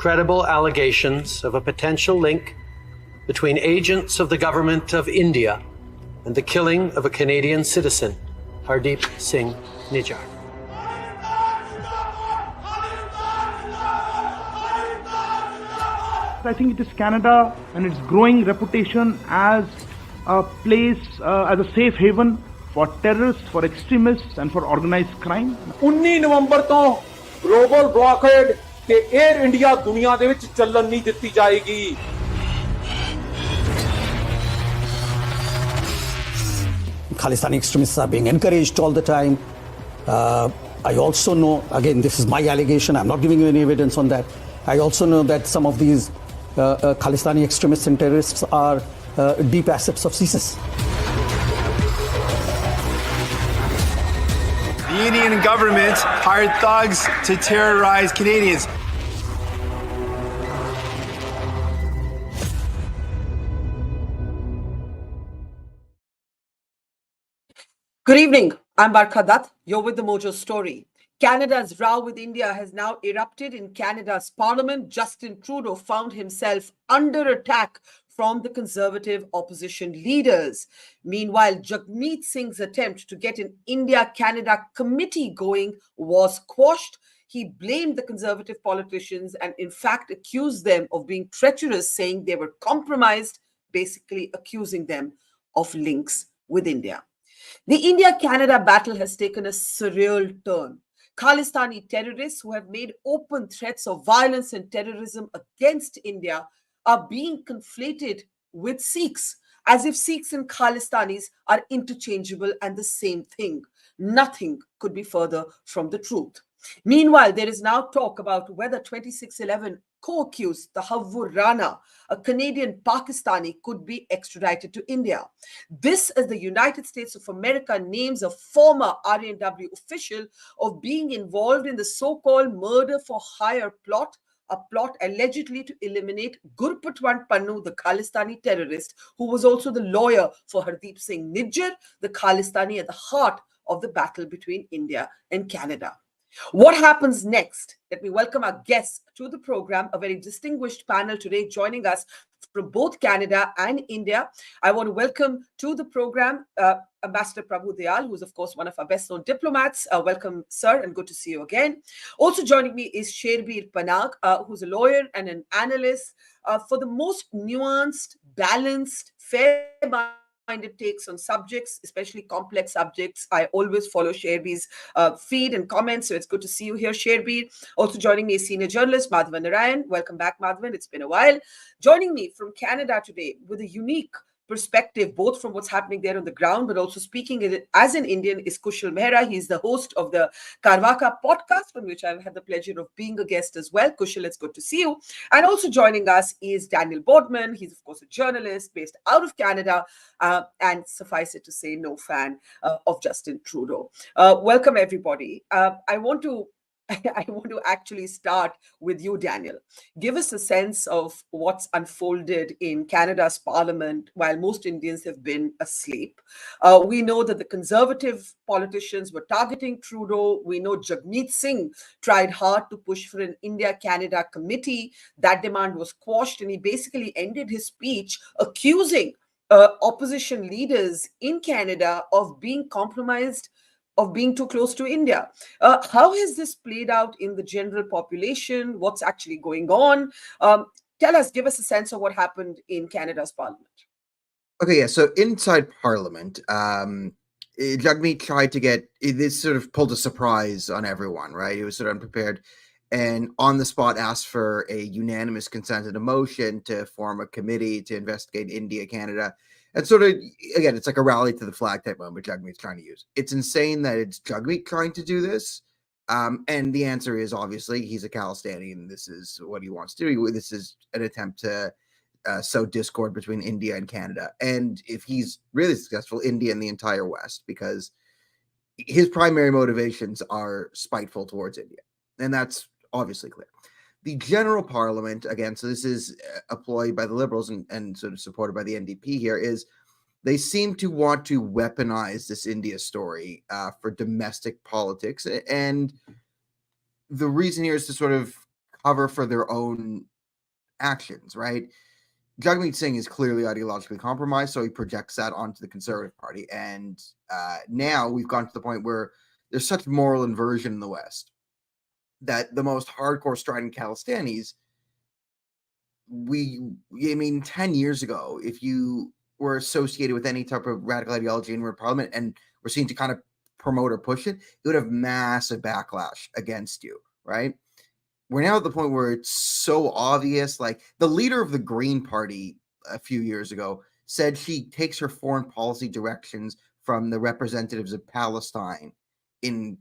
credible allegations of a potential link between agents of the government of India and the killing of a Canadian citizen, Hardeep Singh Nijjar. I think it is Canada and its growing reputation as a place, as a safe haven for terrorists, for extremists and for organized crime. 19 ਨਵੰਬਰ ਤੋਂ global ਬਲੌਕੇਡ ਤੇ air India ਦੁਨੀਆ ਦੇ ਵਿੱਚ ਚੱਲਣ ਨਹੀਂ ਦਿੱਤੀ ਜਾਏਗੀ। Khalistani extremists are being encouraged all the time. I also know, again, this is my allegation, I'm not giving you any evidence on that. I also know that some of these Khalistani extremists and terrorists are deep assets of CSIS. The Indian government hired thugs to terrorize Canadians. Good evening. I'm Barkha Dutt. You're with the Mojo Story. Canada's row with India has now erupted in Canada's parliament. Justin Trudeau found himself under attack from the Conservative opposition leaders. Meanwhile, Jagmeet Singh's attempt to get an India-Canada committee going was quashed. He blamed the Conservative politicians and in fact accused them of being treacherous, saying they were compromised, basically accusing them of links with India. The India-Canada battle has taken a surreal turn. Khalistani terrorists who have made open threats of violence and terrorism against India are being conflated with Sikhs, as if Sikhs and Khalistanis are interchangeable and the same thing. Nothing could be further from the truth. Meanwhile, there is now talk about whether 2611 co-accused Tahavvur Rana, a Canadian Pakistani, could be extradited to India. This as the United States of America names a former RNW official of being involved in the so-called murder for hire plot, a plot allegedly to eliminate Gurpatwan Pannun, the Khalistani terrorist, who was also the lawyer for Hardeep Singh Nijjar, the Khalistani at the heart of the battle between India and Canada. What happens next? Let me welcome our guests to the program, a very distinguished panel today joining us from both Canada and India. I want to welcome to the program Ambassador Prabhu Dayal, who is, of course, one of our best-known diplomats. Welcome, sir, and good to see you again. Also joining me is Sherbir Panag, who's a lawyer and an analyst for the most nuanced, balanced, fair-minded takes on subjects, especially complex subjects. I always follow Sherbir's feed and comments, so it's good to see you here, Sherbir. Also joining me is senior journalist Madhavan Narayanan. Welcome back, Madhavan. It's been a while. Joining me from Canada today with a unique perspective, both from what's happening there on the ground, but also speaking as an Indian, is Kushal Mehra. He's the host of the Karvaka podcast, from which I've had the pleasure of being a guest as well. Kushal, it's good to see you. And also joining us is Daniel Bordman. He's, of course, a journalist based out of Canada, and suffice it to say, no fan of Justin Trudeau. Welcome, everybody. I want to actually start with you, Daniel. Give us a sense of what's unfolded in Canada's parliament while most Indians have been asleep. We know that the Conservative politicians were targeting Trudeau. We know Jagmeet Singh tried hard to push for an India-Canada committee. That demand was quashed, and he basically ended his speech accusing opposition leaders in Canada of being compromised, of being too close to India. How has this played out in the general population? What's actually going on? Tell us, give us a sense of what happened in Canada's parliament. Okay, yeah, so inside parliament, Jagmeet tried to get, this sort of pulled a surprise on everyone, right? He was sort of unprepared and on the spot asked for a unanimous consent and a motion to form a committee to investigate India, Canada. And sort of, again, it's like a rally to the flag type moment Jagmeet's trying to use. It's insane that it's Jagmeet trying to do this. And the answer is, obviously, he's a Khalistani, and this is what he wants to do. This is an attempt to sow discord between India and Canada. And if he's really successful, India and the entire West, because his primary motivations are spiteful towards India. And that's obviously clear. The general parliament, again, so this is a ploy by the Liberals and sort of supported by the NDP here, is they seem to want to weaponize this India story for domestic politics. And the reason here is to sort of cover for their own actions, right? Jagmeet Singh is clearly ideologically compromised, so he projects that onto the Conservative Party. And now we've gone to the point where there's such moral inversion in the West that the most hardcore strident Khalistanis, 10 years ago, if you were associated with any type of radical ideology in Parliament and were seen to kind of promote or push it, it would have massive backlash against you, right? We're now at the point where it's so obvious. Like the leader of the Green Party a few years ago said she takes her foreign policy directions from the representatives of Palestine in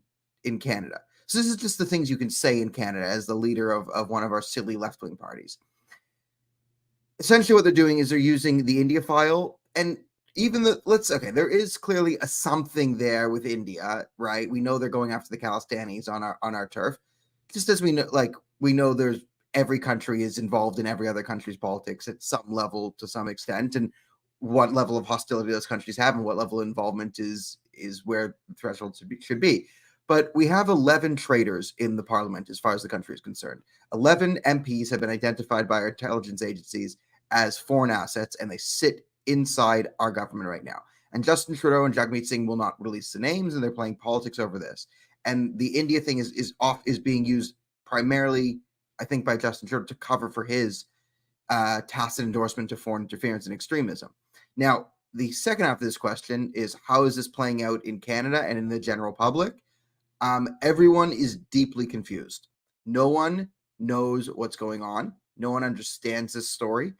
Canada. So this is just the things you can say in Canada as the leader of one of our silly left-wing parties. Essentially what they're doing is they're using the India file, and even there is clearly a something there with India, right? We know they're going after the Khalistanis on our turf. Just as we know there's every country is involved in every other country's politics at some level to some extent, and what level of hostility those countries have and what level of involvement is where the threshold should be. But we have 11 traitors in the parliament as far as the country is concerned. 11 MPs have been identified by our intelligence agencies as foreign assets, and they sit inside our government right now. And Justin Trudeau and Jagmeet Singh will not release the names, and they're playing politics over this. And the India thing is being used primarily, I think, by Justin Trudeau to cover for his tacit endorsement to foreign interference and extremism. Now, the second half of this question is, how is this playing out in Canada and in the general public? Everyone is deeply confused. No one knows what's going on. No one understands this story.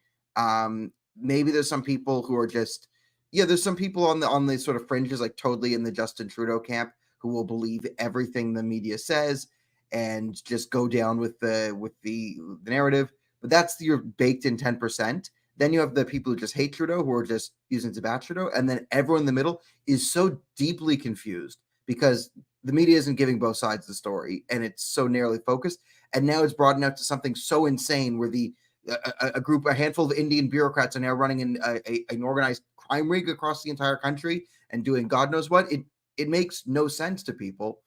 Maybe there's some people who are just, there's some people on the sort of fringes, like totally in the Justin Trudeau camp, who will believe everything the media says and just go down with the narrative. But that's your baked in 10%. Then you have the people who just hate Trudeau, who are just using to bash Trudeau. And then everyone in the middle is so deeply confused because the media isn't giving both sides of the story, and it's so narrowly focused. And now it's broadened out to something so insane where a handful of Indian bureaucrats are now running an organized crime ring across the entire country and doing God knows what. It makes no sense to people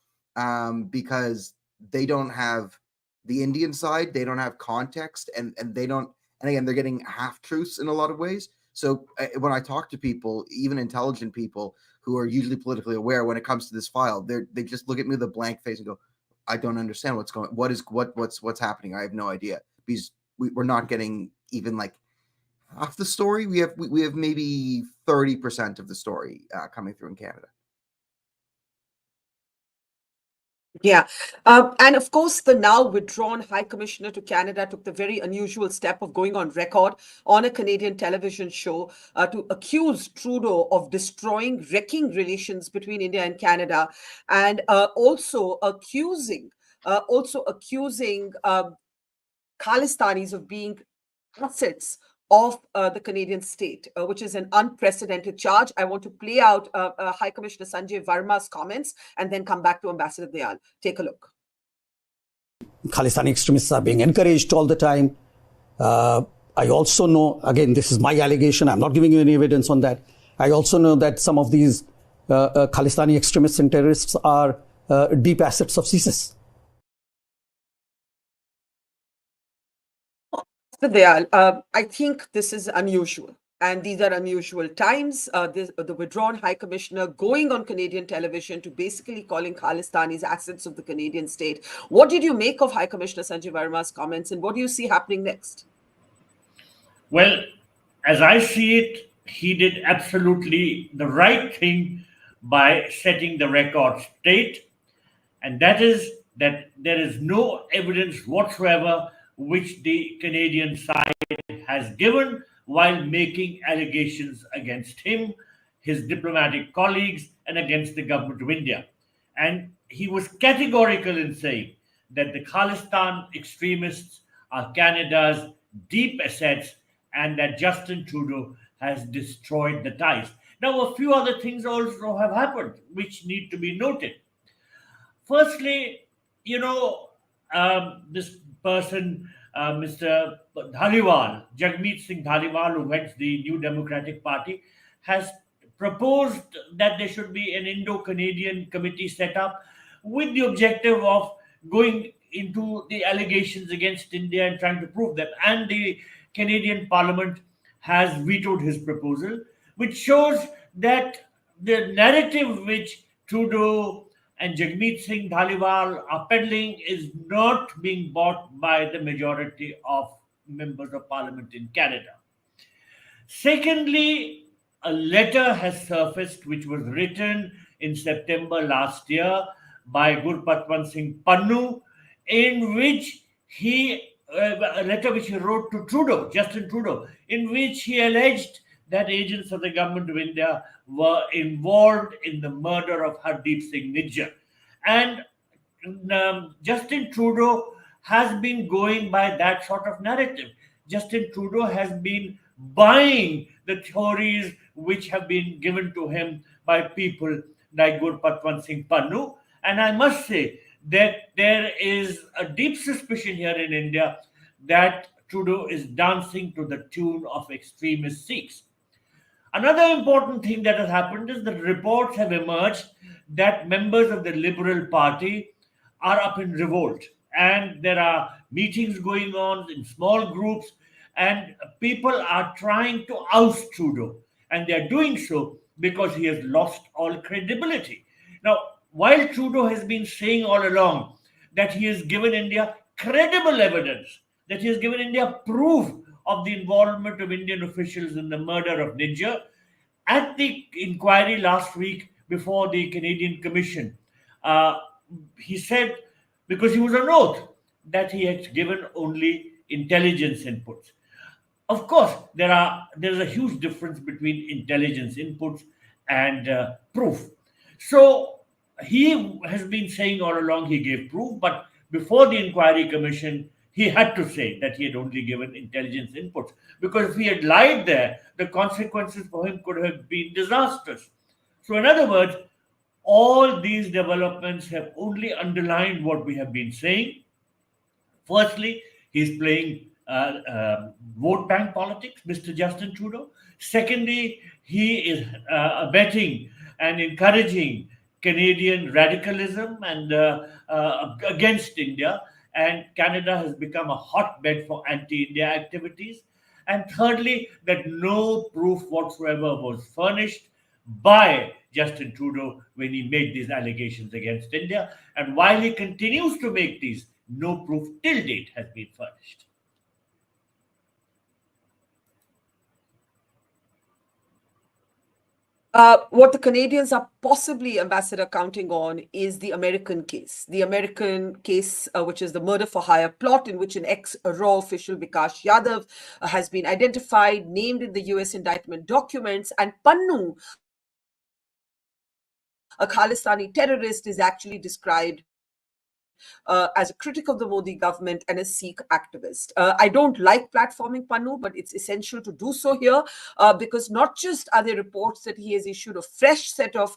because they don't have the Indian side, they don't have context, and they don't. And again, they're getting half truths in a lot of ways. So when I talk to people, even intelligent people who are usually politically aware, when it comes to this file, they just look at me with a blank face and go, "I don't understand what's happening. I have no idea." Because we're not getting even like half the story. We have maybe 30% of the story coming through in Canada. Yeah. And of course, the now withdrawn High Commissioner to Canada took the very unusual step of going on record on a Canadian television show to accuse Trudeau of wrecking relations between India and Canada, and also accusing Khalistanis of being assets of the Canadian state, which is an unprecedented charge. I want to play out High Commissioner Sanjay Verma's comments and then come back to Ambassador Dayal. Take a look. Khalistani extremists are being encouraged all the time. I also know, again, this is my allegation, I'm not giving you any evidence on that. I also know that some of these Khalistani extremists and terrorists are deep assets of CSIS. Dayal, I think this is unusual, and these are unusual times. The withdrawn High Commissioner going on Canadian television to basically calling Khalistanis assets of the Canadian state. What did you make of High Commissioner Sanjay Verma's comments, and what do you see happening next? Well, as I see it, he did absolutely the right thing by setting the record straight, and that is that there is no evidence whatsoever which the Canadian side has given while making allegations against him, his diplomatic colleagues, and against the government of India. And he was categorical in saying that the Khalistan extremists are Canada's deep assets and that Justin Trudeau has destroyed the ties. Now, a few other things also have happened which need to be noted. Firstly, this person, Mr. Dhaliwal, Jagmeet Singh Dhaliwal, who heads the New Democratic Party, has proposed that there should be an Indo-Canadian committee set up with the objective of going into the allegations against India and trying to prove them. And the Canadian Parliament has vetoed his proposal, which shows that the narrative which Trudeau and Jagmeet Singh are peddling is not being bought by the majority of members of Parliament in Canada. Secondly, a letter has surfaced which was written in September last year by Gurpatwan Singh Pannun, in which a letter which he wrote to Trudeau, Justin Trudeau, in which he alleged that agents of the government of India were involved in the murder of Hardeep Singh Nijjar. And Justin Trudeau has been going by that sort of narrative. Justin Trudeau has been buying the theories which have been given to him by people like Gurpatwan Singh Pannun. And I must say that there is a deep suspicion here in India that Trudeau is dancing to the tune of extremist Sikhs. Another important thing that has happened is that reports have emerged that members of the Liberal Party are up in revolt. And there are meetings going on in small groups, and people are trying to oust Trudeau. And they are doing so because he has lost all credibility. Now, while Trudeau has been saying all along that he has given India credible evidence, that he has given India proof of the involvement of Indian officials in the murder of Nijjar, at the inquiry last week before the Canadian Commission, he said, because he was on oath, that he had given only intelligence inputs. Of course, there's a huge difference between intelligence inputs and proof. So he has been saying all along he gave proof, but before the inquiry commission, he had to say that he had only given intelligence inputs, because if he had lied there, the consequences for him could have been disastrous. So in other words, all these developments have only underlined what we have been saying. Firstly, he's playing vote bank politics, Mr. Justin Trudeau. Secondly, he is abetting and encouraging Canadian radicalism and against India. And Canada has become a hotbed for anti-India activities. And thirdly, that no proof whatsoever was furnished by Justin Trudeau when he made these allegations against India. And while he continues to make these, no proof till date has been furnished. What the Canadians are possibly, Ambassador, counting on is the American case. The American case, which is the murder for hire plot, in which an ex-RAW official, Vikas Yadav, has been identified, named in the US indictment documents, and Pannun, a Khalistani terrorist, is actually described as a critic of the Modi government and a Sikh activist. I don't like platforming Pannun, but it's essential to do so here because not just are there reports that he has issued a fresh set of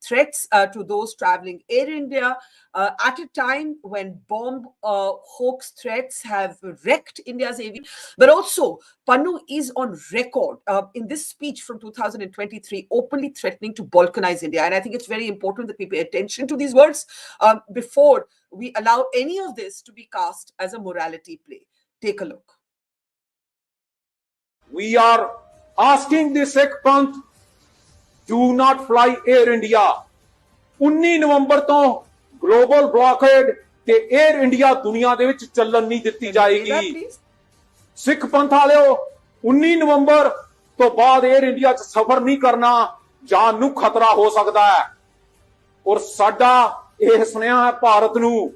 threats to those traveling Air India at a time when bomb hoax threats have wrecked India's aviation, but also Pannun is on record in this speech from 2023 openly threatening to balkanize India. And I think it's very important that we pay attention to these words before we allow any of this to be cast as a morality play. Take a look. We are asking the Sikh Panth, do not fly Air India. 19 ਨਵੰਬਰ ਤੋਂ global ਬਲੌਕੇਡ ਤੇ air India ਦੁਨੀਆ ਦੇ ਵਿੱਚ ਚੱਲਣ ਨਹੀਂ ਦਿੱਤੀ ਜਾਏਗੀ। ਸਿੱਖ ਪੰਥ ਵਾਲਿਓ 19 ਨਵੰਬਰ ਤੋਂ ਬਾਅਦ 에ਅਰ ਇੰਡੀਆ 'ਚ ਸਫ਼ਰ ਨਹੀਂ ਕਰਨਾ, ਜਾਨ ਨੂੰ ਖਤਰਾ ਹੋ ਸਕਦਾ ਹੈ। ਔਰ ਸਾਡਾ ਇਹ ਸੁਨੇਹਾ ਹੈ ਭਾਰਤ ਨੂੰ,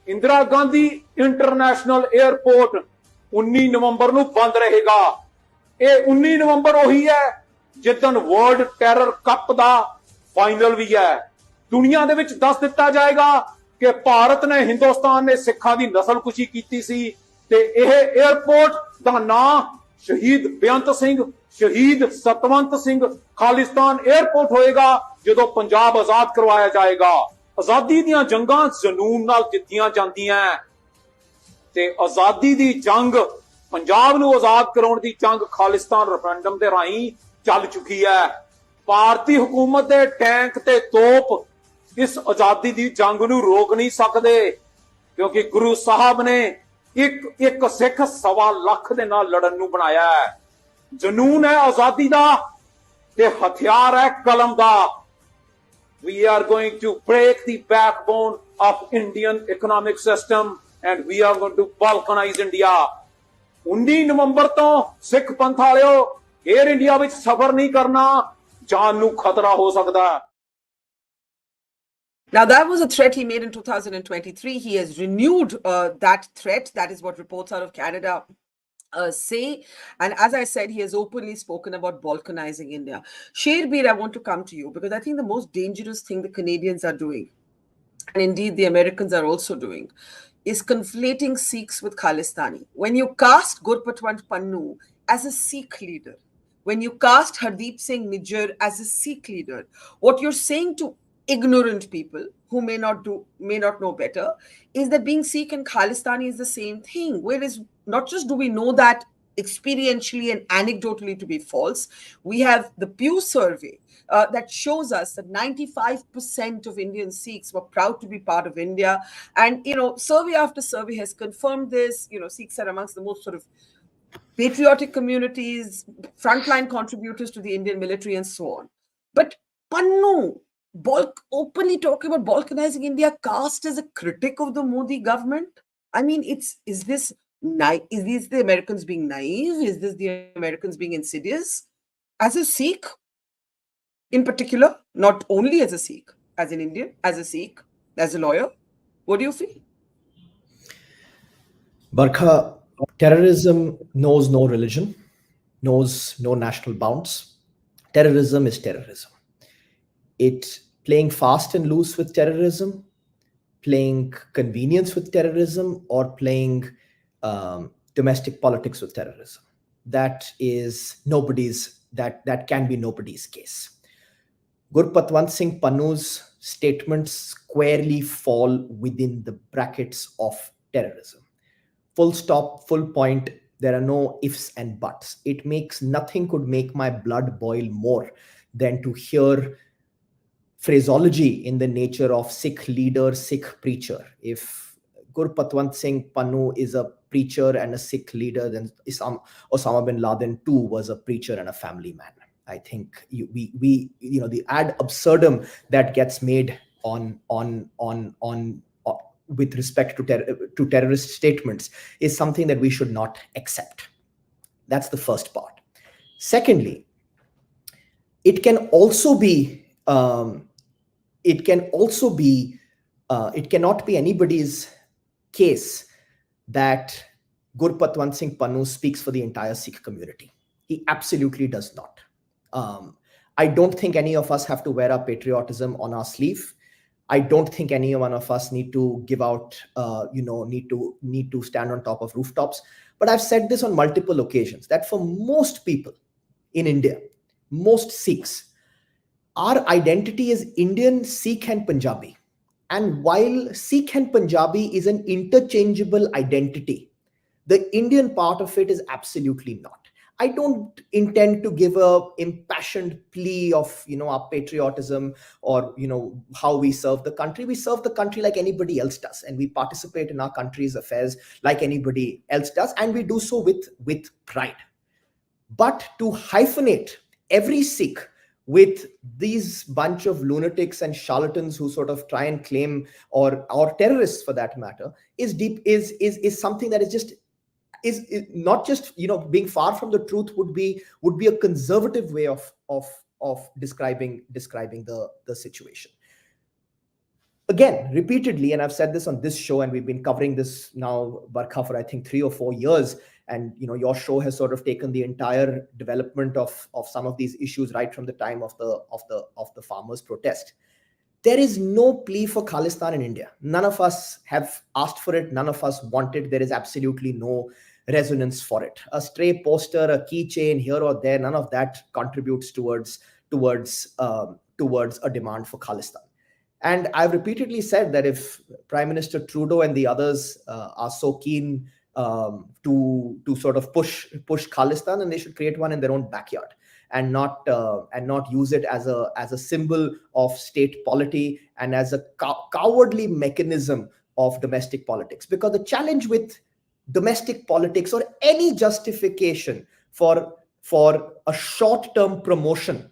ਇੰਦਰਾ ਗਾਂਧੀ ਇੰਟਰਨੈਸ਼ਨਲ 에ਅਰਪੋਰਟ 19 ਨਵੰਬਰ ਨੂੰ ਬੰਦ ਰਹੇਗਾ। ਇਹ 19 ਨਵੰਬਰ ਉਹੀ ਹੈ ਜਿੱਦਣ ਵਰਲਡ ਟੈਰਰ ਕੱਪ ਦਾ ਫਾਈਨਲ ਵੀ ਹੈ। ਦੁਨੀਆ ਦੇ ਵਿੱਚ ਦੱਸ ਦਿੱਤਾ ਜਾਏਗਾ ਕਿ ਭਾਰਤ ਨੇ, ਹਿੰਦੁਸਤਾਨ ਨੇ ਸਿੱਖਾਂ ਦੀ ਨਸਲਕੁਸ਼ੀ ਕੀਤੀ ਸੀ ਤੇ ਇਹ 에ਅਰਪੋਰਟ ਦਾ ਨਾਂ ਸ਼ਹੀਦ ਬੇਅੰਤ ਸਿੰਘ, ਸ਼ਹੀਦ ਸਤਵੰਤ ਸਿੰਘ ਖਾਲਿਸਤਾਨ 에ਅਰਪੋਰਟ ਹੋਏਗਾ ਜਦੋਂ ਪੰਜਾਬ ਆਜ਼ਾਦ ਕਰਵਾਇਆ ਜਾਏਗਾ। ਆਜ਼ਾਦੀ ਦੀਆਂ ਜੰਗਾਂ ਜਨੂਨ ਨਾਲ ਜਿੱਤੀਆਂ ਜਾਂਦੀਆਂ ਤੇ ਆਜ਼ਾਦੀ ਦੀ ਜੰਗ, ਪੰਜਾਬ ਨੂੰ ਆਜ਼ਾਦ ਕਰਾਉਣ ਦੀ ਜੰਗ ਖਾਲਿਸਤਾਨ ਰੈਫਰੈਂਡਮ ਦੇ ਰਾਹੀਂ ਚੱਲ ਚੁੱਕੀ ਹੈ। ਭਾਰਤੀ ਹਕੂਮਤ ਦੇ ਟੈਂਕ ਤੇ ਤੋਪ ਇਸ ਆਜ਼ਾਦੀ ਦੀ ਜੰਗ ਨੂੰ ਰੋਕ ਨਹੀਂ ਸਕਦੇ। ਕਿਉਂਕਿ ਗੁਰੂ ਸਾਹਿਬ ਨੇ ਇੱਕ ਸਿੱਖ 1.25 ਲੱਖ ਦੇ ਨਾਲ ਲੜਨ ਨੂੰ ਬਣਾਇਆ ਹੈ। ਜਨੂਨ ਹੈ ਆਜ਼ਾਦੀ ਦਾ ਤੇ ਹਥਿਆਰ ਹੈ ਕਲਮ ਦਾ। We are going to break the backbone of Indian economic system and we are going to balkanize India. 19 ਨਵੰਬਰ ਤੋਂ ਸਿੱਖ ਪੰਥ ਵਾਲਿਓ 에ਅਰ ਇੰਡੀਆ ਵਿੱਚ ਸਫ਼ਰ ਨਹੀਂ ਕਰਨਾ, ਜਾਨ ਨੂੰ ਖਤਰਾ ਹੋ ਸਕਦਾ ਹੈ। Now, that was a threat he made in 2023. He has renewed that threat. That is what reports out of Canada say. And as I said, he has openly spoken about balkanizing India. Sherbir, I want to come to you because I think the most dangerous thing the Canadians are doing, and indeed the Americans are also doing, is conflating Sikhs with Khalistani. When you cast Gurpatwant Pannun as a Sikh leader, when you cast Hardeep Singh Nijjar as a Sikh leader, what you're saying to ignorant people who may not know better is that being Sikh and Khalistani is the same thing. Whereas not just do we know that experientially and anecdotally to be false, we have the Pew survey that shows us that 95% of Indian Sikhs were proud to be part of India. And, survey after survey has confirmed this. Sikhs are amongst the most sort of patriotic communities, frontline contributors to the Indian military and so on. But Pannu, openly talking about balkanizing India, cast as a critic of the Modi government. I mean, is this the Americans being naive? Is this the Americans being insidious? As a Sikh, in particular, not only as a Sikh, as an Indian, as a Sikh, as a lawyer, what do you feel? Barkha, terrorism knows no religion, knows no national bounds. Terrorism is terrorism. It's playing fast and loose with terrorism, playing convenience with terrorism, or playing domestic politics with terrorism. That can be nobody's case. Gurpatwant Singh Pannu's statements squarely fall within the brackets of terrorism. Full stop, full point. There are no ifs and buts. Nothing could make my blood boil more than to hear phraseology in the nature of Sikh leader, Sikh preacher. If Gurpatwant Singh Pannu is a preacher and a Sikh leader, then Osama bin Laden too was a preacher and a family man. I think the ad absurdum that gets made on with respect to terrorist statements is something that we should not accept. That's the first part. Secondly, it cannot be anybody's case that Gurpatwant Singh Pannu speaks for the entire Sikh community. He absolutely does not. I don't think any of us have to wear our patriotism on our sleeve. I don't think any one of us need to give out, need to stand on top of rooftops. But I've said this on multiple occasions that for most people in India, most Sikhs, our identity is Indian, Sikh and Punjabi. And while Sikh and Punjabi is an interchangeable identity, the Indian part of it is absolutely not. I don't intend to give a impassioned plea of, our patriotism or, how we serve the country. We serve the country like anybody else does. And we participate in our country's affairs like anybody else does. And we do so with pride. But to hyphenate every Sikh with these bunch of lunatics and charlatans who sort of try and claim, or terrorists for that matter, is something that is not just being far from the truth, would be a conservative way of describing the situation. Again, repeatedly, and I've said this on this show, and we've been covering this now, Barkha, for I think 3 or 4 years. And your show has sort of taken the entire development of some of these issues right from the time of the farmers' protest. There is no plea for Khalistan in India. None of us have asked for it. None of us want it. There is absolutely no resonance for it. A stray poster, a keychain here or there, none of that contributes towards a demand for Khalistan. And I've repeatedly said that if Prime Minister Trudeau and the others are so keen to sort of push Khalistan, and they should create one in their own backyard and not use it as a symbol of state polity and as a cowardly mechanism domestic politics. Because the challenge with domestic politics or any justification for a short-term promotion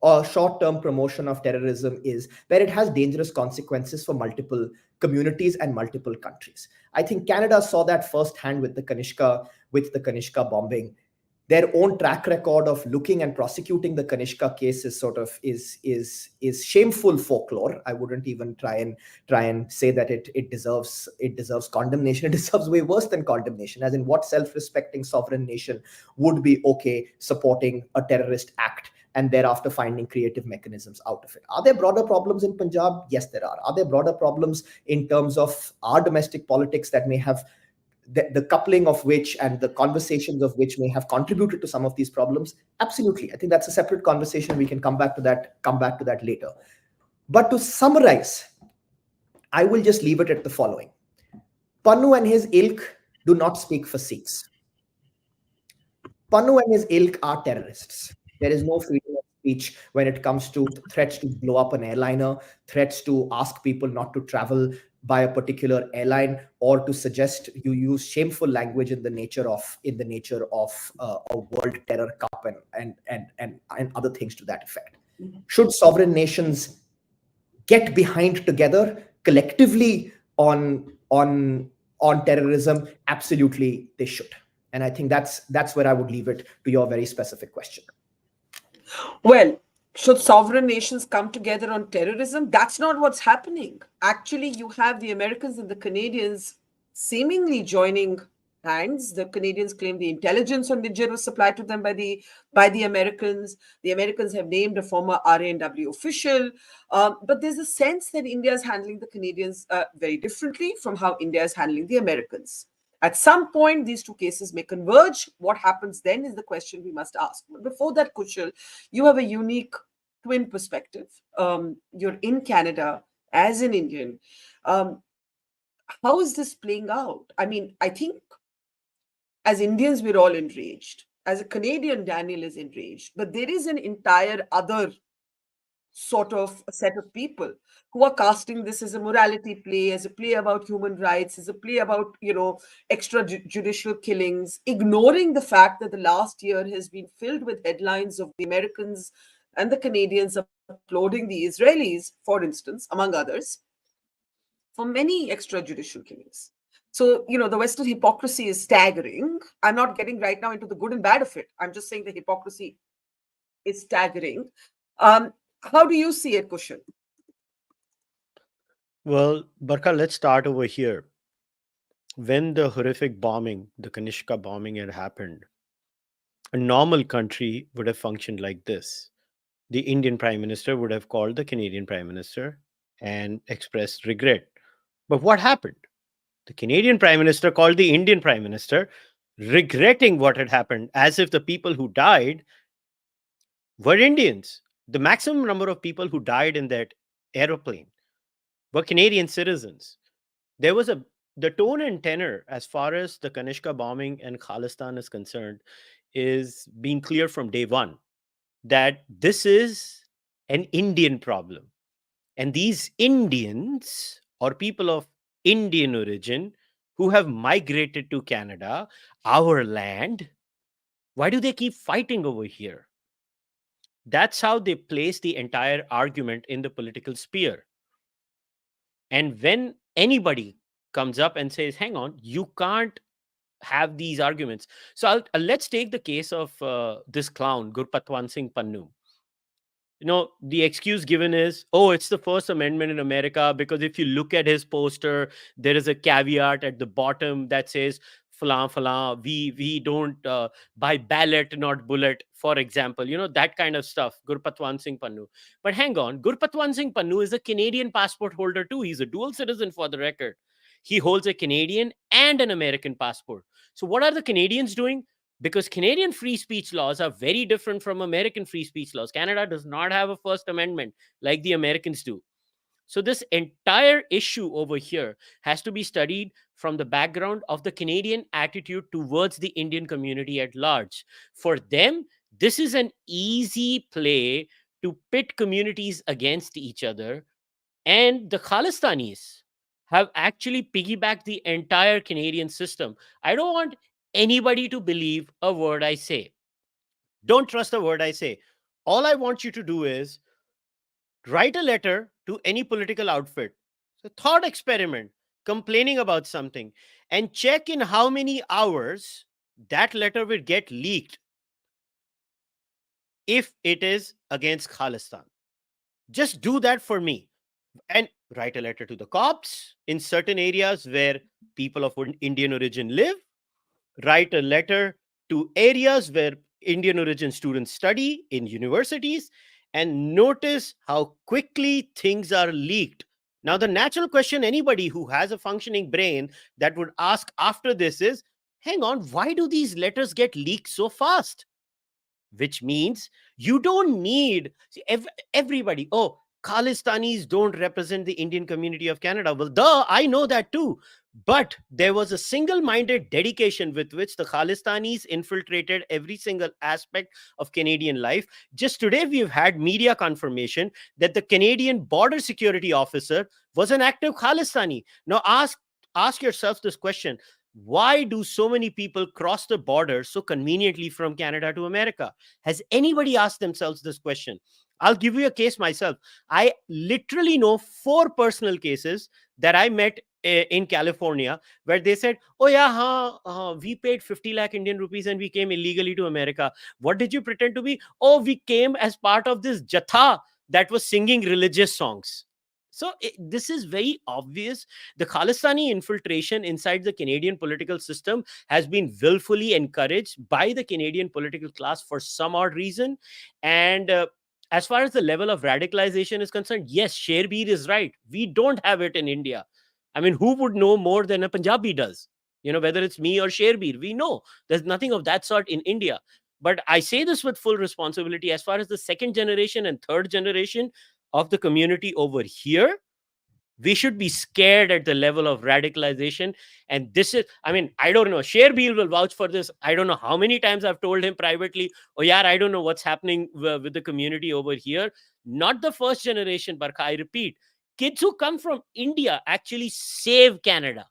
or short-term promotion of terrorism is where it has dangerous consequences for multiple communities and multiple countries. I think Canada saw that firsthand with the Kanishka bombing. Their own track record of looking and prosecuting the Kanishka case is shameful folklore. I wouldn't even try and say that it deserves condemnation. It deserves way worse than condemnation. As in, what self-respecting sovereign nation would be okay supporting a terrorist act and thereafter finding creative mechanisms out of it? Are there broader problems in Punjab? Yes, there are. Are there broader problems in terms of our domestic politics that may have the coupling of which and the conversations of which may have contributed to some of these problems? Absolutely. I think that's a separate conversation. We can come back to that later. But to summarize, I will just leave it at the following. Pannu and his ilk do not speak for Sikhs. Pannu and his ilk are terrorists. There is no freedom of speech when it comes to threats to blow up an airliner, threats to ask people not to travel by a particular airline, or to suggest you use shameful language in the nature of a World Terror Cup and other things to that effect. Should sovereign nations get behind together collectively on terrorism? Absolutely, they should. And I think that's where I would leave it to your very specific question. Well, should sovereign nations come together on terrorism? That's not what's happening. Actually, you have the Americans and the Canadians seemingly joining hands. The Canadians claim the intelligence on Nijjar was supplied to them by the Americans. The Americans have named a former RA&W official. But there's a sense that India is handling the Canadians very differently from how India is handling the Americans. At some point, these two cases may converge. What happens then is the question we must ask. But before that, Kushal, you have a unique twin perspective. You're in Canada as an Indian. How is this playing out? I mean, I think as Indians, we're all enraged. As a Canadian, Daniel is enraged. But there is an entire other sort of a set of people who are casting this as a morality play, as a play about human rights, as a play about, extrajudicial killings, ignoring the fact that the last year has been filled with headlines of the Americans and the Canadians applauding the Israelis, for instance, among others, for many extrajudicial killings. So, the Western hypocrisy is staggering. I'm not getting right now into the good and bad of it. I'm just saying the hypocrisy is staggering. How do you see it, Kushal? Well, Barkha, let's start over here. When the horrific bombing, the Kanishka bombing had happened, a normal country would have functioned like this. The Indian Prime Minister would have called the Canadian Prime Minister and expressed regret. But what happened? The Canadian Prime Minister called the Indian Prime Minister, regretting what had happened, as if the people who died were Indians. The maximum number of people who died in that aeroplane were Canadian citizens. There was the tone and tenor as far as the Kanishka bombing and Khalistan is concerned is being clear from day one that this is an Indian problem. And these Indians or people of Indian origin who have migrated to Canada, our land, why do they keep fighting over here? That's how they place the entire argument in the political sphere. And when anybody comes up and says, hang on, you can't have these arguments. So let's take the case of this clown, Gurpatwan Singh Pannu. The excuse given is, it's the First Amendment in America, because if you look at his poster, there is a caveat at the bottom that says, Falan, falan, we don't buy ballot, not bullet, for example, that kind of stuff, Gurpatwan Singh Pannu. But hang on, Gurpatwan Singh Pannu is a Canadian passport holder too. He's a dual citizen, for the record. He holds a Canadian and an American passport. So what are the Canadians doing? Because Canadian free speech laws are very different from American free speech laws. Canada does not have a First Amendment like the Americans do. So this entire issue over here has to be studied from the background of the Canadian attitude towards the Indian community at large. For them, this is an easy play to pit communities against each other. And the Khalistanis, have actually piggybacked the entire Canadian system. I don't want anybody to believe a word I say. Don't trust a word I say. All I want you to do is write a letter to any political outfit. So, thought experiment, complaining about something, and check in how many hours that letter will get leaked if it is against Khalistan. Just do that for me. And write a letter to the cops in certain areas where people of Indian origin live. Write a letter to areas where Indian origin students study in universities, and notice how quickly things are leaked. Now, the natural question anybody who has a functioning brain that would ask after this is, hang on, why do these letters get leaked so fast? Which means you don't need everybody. Oh, Khalistanis don't represent the Indian community of Canada. Well, duh, I know that too. But there was a single-minded dedication with which the Khalistanis infiltrated every single aspect of Canadian life. Just today, we've had media confirmation that the Canadian border security officer was an active Khalistani. Now, ask yourself this question. Why do so many people cross the border so conveniently from Canada to America? Has anybody asked themselves this question? I'll give you a case myself. I literally know 4 personal cases that I met in California where they said, oh yeah, we paid 50 lakh Indian rupees and we came illegally to America. What did you pretend to be? Oh, we came as part of this jatha that was singing religious songs. So this is very obvious. The Khalistani infiltration inside the Canadian political system has been willfully encouraged by the Canadian political class for some odd reason. And as far as the level of radicalization is concerned, yes, Sherbir is right. We don't have it in India. I mean, who would know more than a Punjabi does? You know, whether it's me or Sherbir, we know there's nothing of that sort in India. But I say this with full responsibility. As far as the second generation and third generation of the community over here, we should be scared at the level of radicalization. And this is, I mean, I don't know. Sherbir will vouch for this. I don't know how many times I've told him privately, oh yeah, I don't know what's happening with the community over here. Not the first generation, Barkha, I repeat. Kids who come from India actually save Canada.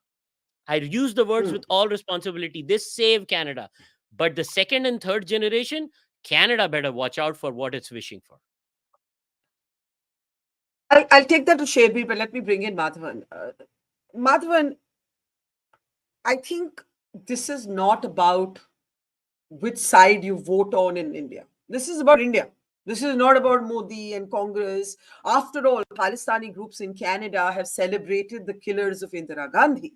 I use the words with all responsibility. They save Canada. But the second and third generation, Canada better watch out for what it's wishing for. I'll take that to Sherbir, but let me bring in Madhavan. Madhavan, I think this is not about which side you vote on in India. This is about India. This is not about Modi and Congress. After all, Khalistani groups in Canada have celebrated the killers of Indira Gandhi.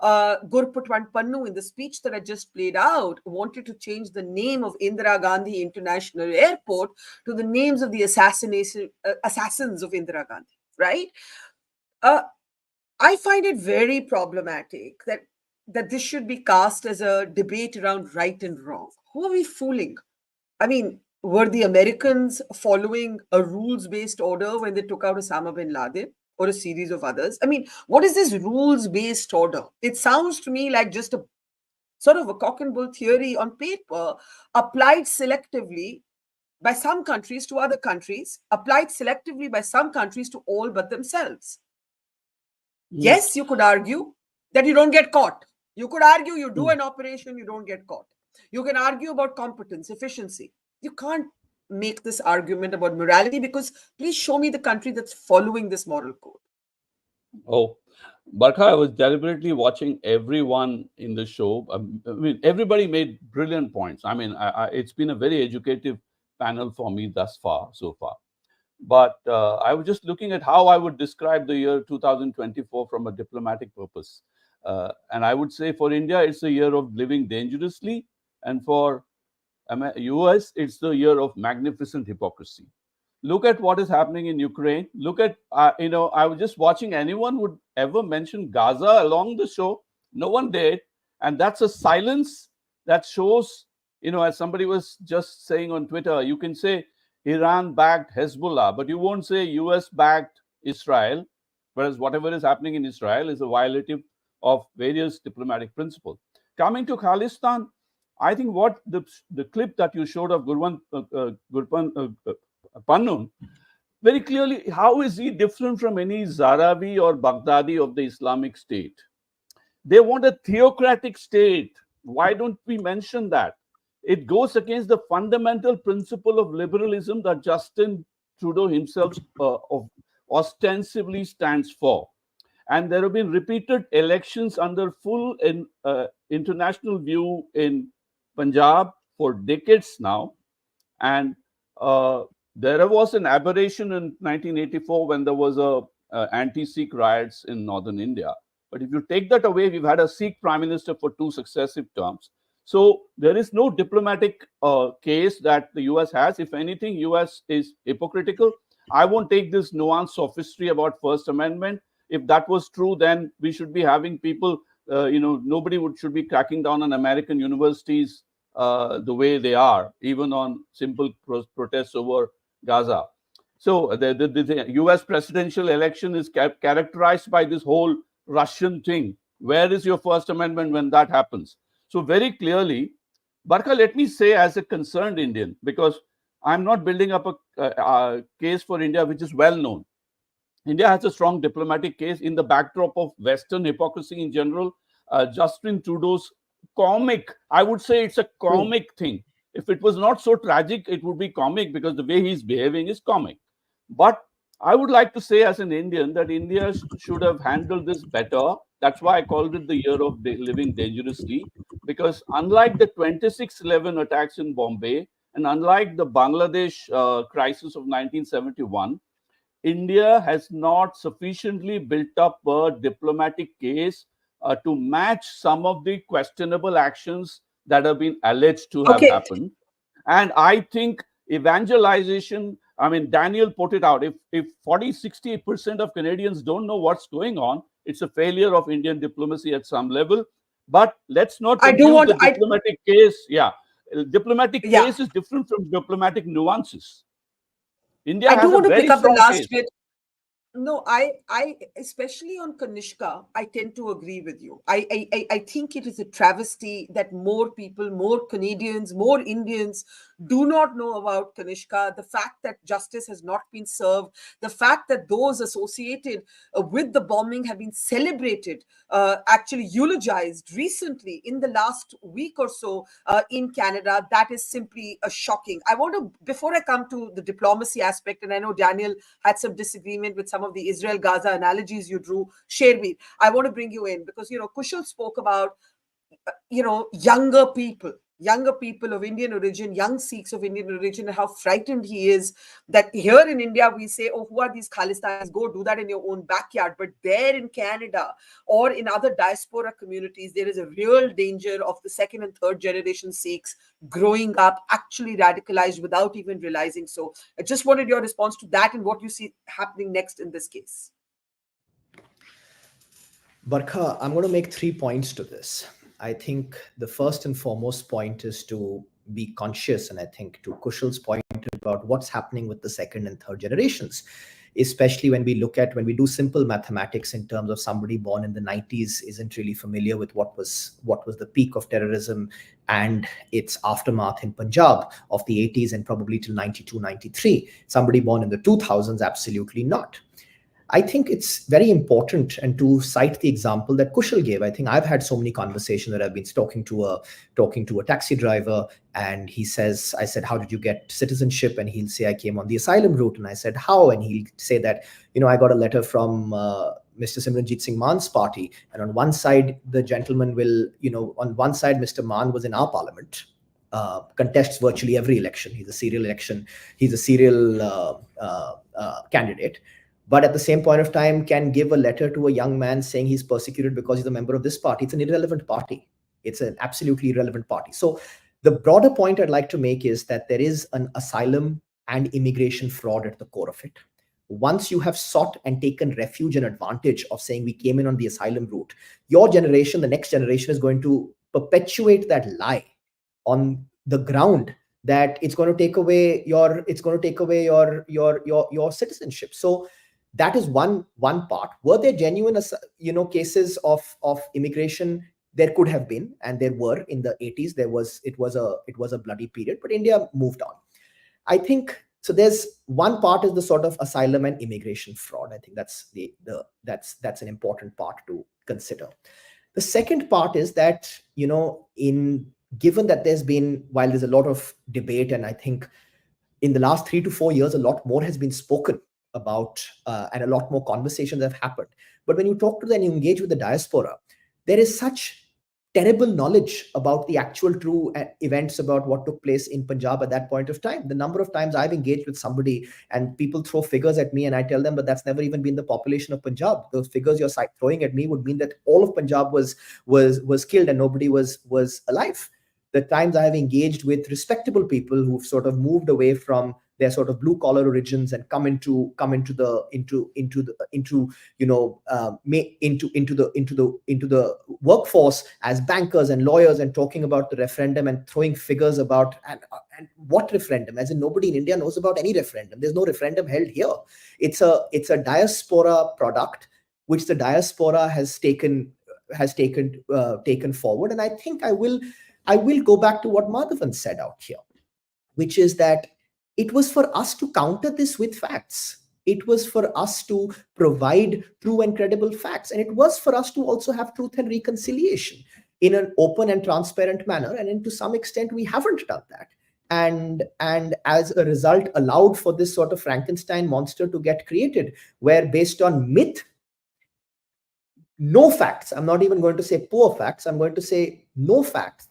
Gurpatwan Pannun, in the speech that I just played out, wanted to change the name of Indira Gandhi International Airport to the names of the assassins of Indira Gandhi, right? I find it very problematic that this should be cast as a debate around right and wrong. Who are we fooling? I mean, were the Americans following a rules-based order when they took out Osama bin Laden? Or a series of others? I mean, what is this rules-based order? It sounds to me like just a sort of a cock and bull theory on paper, applied selectively by some countries to other countries, applied selectively by some countries to all but themselves. Yes, you could argue that you don't get caught. You could argue you do an operation, you don't get caught. You can argue about competence, efficiency. You can't make this argument about morality, because please show me the country that's following this moral code. Oh, Barkha, I was deliberately watching everyone in the show. I mean, everybody made brilliant points. I mean, it's been a very educative panel for me thus far, so far. But I was just looking at how I would describe the year 2024 from a diplomatic purpose. And I would say for India, it's a year of living dangerously. And for US, it's the year of magnificent hypocrisy. Look at what is happening in Ukraine. Look at, I was just watching anyone would ever mention Gaza along the show. No one did. And that's a silence that shows, as somebody was just saying on Twitter, you can say Iran-backed Hezbollah, but you won't say US-backed Israel, whereas whatever is happening in Israel is a violative of various diplomatic principles. Coming to Khalistan, I think what the clip that you showed of Pannun very clearly, how is he different from any Zahrawi or Baghdadi of the Islamic State? They want a theocratic state. Why don't we mention that? It goes against the fundamental principle of liberalism that Justin Trudeau himself ostensibly stands for. And there have been repeated elections under full international view in Punjab for decades now. And there was an aberration in 1984 when there was a anti-Sikh riots in northern India. But if you take that away, we've had a Sikh prime minister for 2 successive terms. So there is no diplomatic case that the US has. If anything, US is hypocritical. I won't take this nuanced sophistry about First Amendment. If that was true, then we should be having people, nobody should be cracking down on American universities the way they are, even on simple protests over Gaza. So the US presidential election is characterized by this whole Russian thing. Where is your First Amendment when that happens? So very clearly, Barkha, let me say as a concerned Indian, because I'm not building up a case for India which is well known. India has a strong diplomatic case in the backdrop of Western hypocrisy in general. Justin Trudeau's comic, I would say it's a comic thing. If it was not so tragic, it would be comic because the way he's behaving is comic. But I would like to say as an Indian that India should have handled this better. That's why I called it the year of living dangerously, because unlike the 26/11 attacks in Bombay and unlike the Bangladesh crisis of 1971, India has not sufficiently built up a diplomatic case to match some of the questionable actions that have been alleged to have happened. And I think evangelization, I mean, Daniel put it out, if 40-60% of Canadians don't know what's going on, it's a failure of Indian diplomacy at some level. But let's not confuse the diplomatic case. Yeah, diplomatic case is different from diplomatic nuances. India has a very strong case. No, I especially on Kanishka, I tend to agree with you. I think it is a travesty that more people, more Canadians, more Indians do not know about Kanishka. The fact that justice has not been served, the fact that those associated with the bombing have been celebrated, actually eulogized recently in the last week or so in Canada, that is simply shocking. I want to, before I come to the diplomacy aspect, and I know Daniel had some disagreement with some of the Israel-Gaza analogies you drew, Sherbir, I want to bring you in because, Kushal spoke about, younger people of Indian origin, young Sikhs of Indian origin, and how frightened he is that here in India, we say, oh, who are these Khalistanis? Go do that in your own backyard. But there in Canada or in other diaspora communities, there is a real danger of the second and third generation Sikhs growing up actually radicalized without even realizing so. I just wanted your response to that and what you see happening next in this case. Barkha, I'm going to make 3 points to this. I think the first and foremost point is to be conscious, and I think to Kushal's point about what's happening with the second and third generations, especially when we do simple mathematics in terms of somebody born in the 90s isn't really familiar with what was the peak of terrorism and its aftermath in Punjab of the 80s and probably till 92, 93. Somebody born in the 2000s, absolutely not. I think it's very important, and to cite the example that Kushal gave, I think I've had so many conversations that I've been talking to a taxi driver, and I said, how did you get citizenship? And he'll say, I came on the asylum route. And I said, how? And he'll say that, I got a letter from Mr. Simranjit Singh Man's party. And on one side, the gentleman will, on one side, Mr. Man was in our parliament, contests virtually every election. He's a serial candidate. But at the same point of time, can give a letter to a young man saying he's persecuted because he's a member of this party. It's an irrelevant party. It's an absolutely irrelevant party. So the broader point I'd like to make is that there is an asylum and immigration fraud at the core of it. Once you have sought and taken refuge and advantage of saying we came in on the asylum route, your generation, the next generation, is going to perpetuate that lie on the ground that it's going to take away your citizenship. So that is one part. Were there genuine, cases of immigration? There could have been, and there were in the 80s. It was a bloody period, but India moved on. I think So there's one part is the sort of asylum and immigration fraud. I think that's that's an important part to consider. The second part is that, given that while there's a lot of debate, and I think in the last 3 to 4 years, a lot more has been spoken about, and a lot more conversations have happened. But when you talk to them and you engage with the diaspora, there is such terrible knowledge about the actual true events about what took place in Punjab at that point of time. The number of times I've engaged with somebody and people throw figures at me and I tell them, but that's never even been the population of Punjab. Those figures you're throwing at me would mean that all of Punjab was killed and nobody was alive. The times I have engaged with respectable people who've sort of moved away from their sort of blue collar origins and come into the workforce as bankers and lawyers and talking about the referendum and throwing figures about and what referendum, as in nobody in India knows about any referendum. There's no referendum held here. It's a diaspora product which the diaspora has taken forward. And I think I will go back to what Madhavan said out here, which is that it was for us to counter this with facts. It was for us to provide true and credible facts. And it was for us to also have truth and reconciliation in an open and transparent manner. And to some extent, we haven't done that. And as a result, allowed for this sort of Frankenstein monster to get created, where based on myth, no facts, I'm not even going to say poor facts, I'm going to say no facts,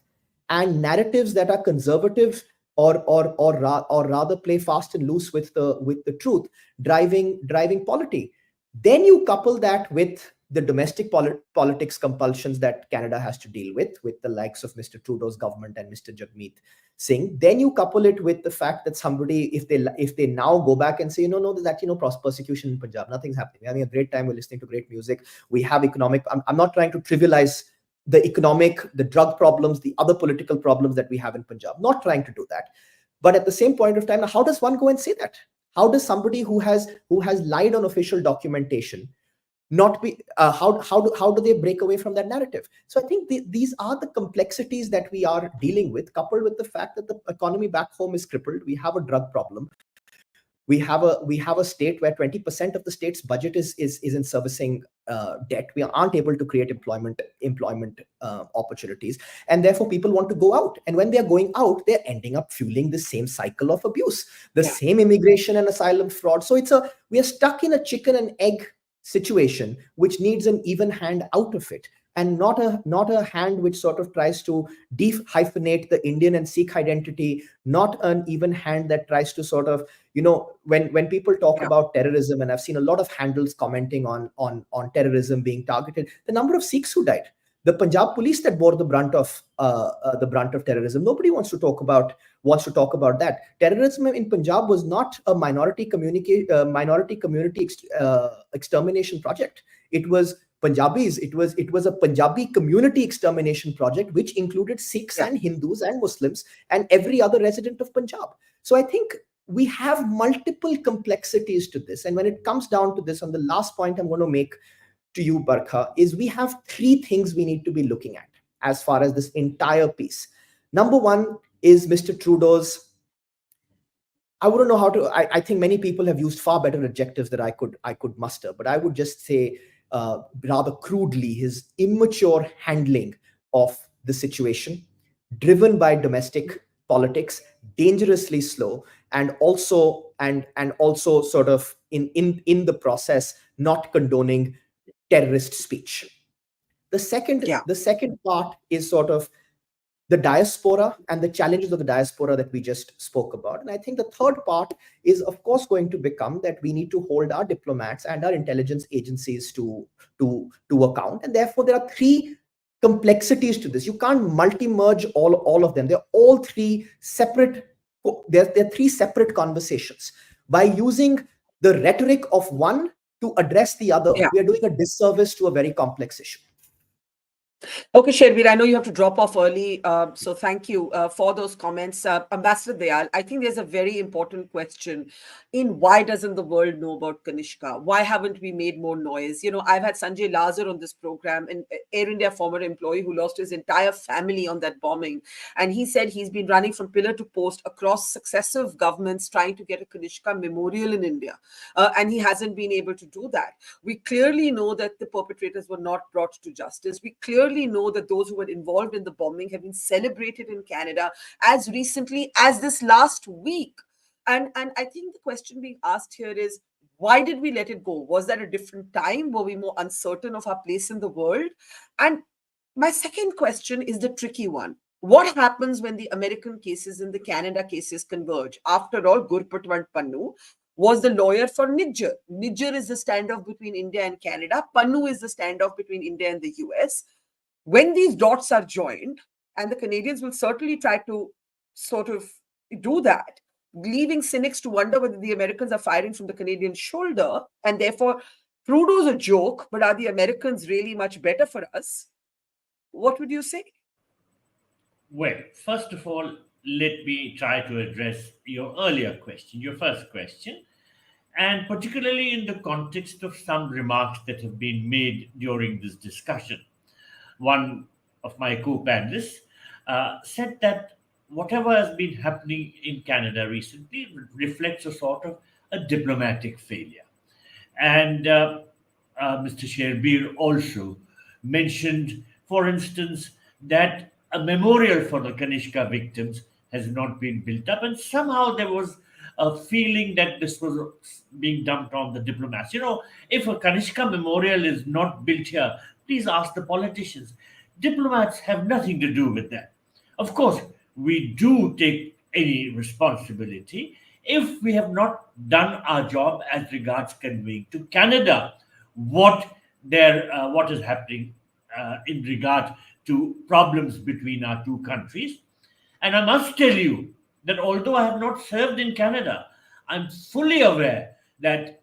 and narratives that are conservative or rather play fast and loose with the truth, driving polity. Then you couple that with the domestic politics compulsions that Canada has to deal with the likes of Mr. Trudeau's government and Mr. Jagmeet Singh. Then you couple it with the fact that somebody, if they now go back and say, no, there's actually no persecution in Punjab, nothing's happening. We're having a great time. We're listening to great music. We have economic. I'm not trying to trivialize the economic, the drug problems, the other political problems that we have in Punjab. Not trying to do that. But at the same point of time, how does one go and say that? How does somebody who has lied on official documentation not be, how do they break away from that narrative? So I think these are the complexities that we are dealing with, coupled with the fact that the economy back home is crippled. We have a drug problem. We have a state where 20% of the state's budget is in servicing debt. We aren't able to create employment opportunities, and therefore people want to go out. And when they are going out, they're ending up fueling the same cycle of abuse, the same immigration and asylum fraud. So we are stuck in a chicken and egg situation, which needs an even hand out of it, and not a hand which sort of tries to dehyphenate the Indian and Sikh identity, not an even hand that tries to sort of, when people talk about terrorism, and I've seen a lot of handles commenting on terrorism being targeted, the number of Sikhs who died, the Punjab police that bore the brunt of terrorism, nobody wants to talk about that. Terrorism in Punjab was not a minority community extermination project. It was Punjabis. It was a Punjabi community extermination project, which included Sikhs and Hindus and Muslims and every other resident of Punjab. So I think we have multiple complexities to this. And when it comes down to this, on the last point I'm going to make to you, Barkha, is we have three things we need to be looking at as far as this entire piece. Number one is Mr. Trudeau's, I wouldn't know how to, I think many people have used far better adjectives that I could muster, but I would just say, rather crudely, his immature handling of the situation, driven by domestic politics, dangerously slow, and also sort of in the process not condoning terrorist speech. The second part is sort of the diaspora and the challenges of the diaspora that we just spoke about. And I think the third part is, of course, going to become that we need to hold our diplomats and our intelligence agencies to account. And therefore, there are three complexities to this. You can't multi-merge all of them. They're all three separate. They're three separate conversations. By using the rhetoric of one to address the other, we are doing a disservice to a very complex issue. Okay, Sherbir, I know you have to drop off early, so thank you for those comments. Ambassador Dayal, I think there's a very important question in why doesn't the world know about Kanishka? Why haven't we made more noise? You know, I've had Sanjay Lazar on this program, an Air India former employee who lost his entire family on that bombing. And he said he's been running from pillar to post across successive governments trying to get a Kanishka memorial in India. And he hasn't been able to do that. We clearly know that the perpetrators were not brought to justice. We clearly know that those who were involved in the bombing have been celebrated in Canada as recently as this last week. And I think the question being asked here is, why did we let it go? Was that a different time? Were we more uncertain of our place in the world? And my second question is the tricky one. What happens when the American cases and the Canada cases converge? After all, Gurpatwant Pannu was the lawyer for Nijjar. Nijjar is the standoff between India and Canada. Pannu is the standoff between India and the US. When these dots are joined, and the Canadians will certainly try to sort of do that, leaving cynics to wonder whether the Americans are firing from the Canadian shoulder, and therefore Trudeau's a joke, but are the Americans really much better for us? What would you say? Well, first of all, let me try to address your earlier question, your first question, and particularly in the context of some remarks that have been made during this discussion. One of my co-panelists said that whatever has been happening in Canada recently reflects a sort of a diplomatic failure. And Mr. Sherbir also mentioned, for instance, that a memorial for the Kanishka victims has not been built up, and somehow there was a feeling that this was being dumped on the diplomats. You know, if a Kanishka memorial is not built here, please ask the politicians. Diplomats have nothing to do with that. Of course, we do take any responsibility if we have not done our job as regards conveying to Canada what is happening in regard to problems between our two countries. And I must tell you that although I have not served in Canada, I'm fully aware that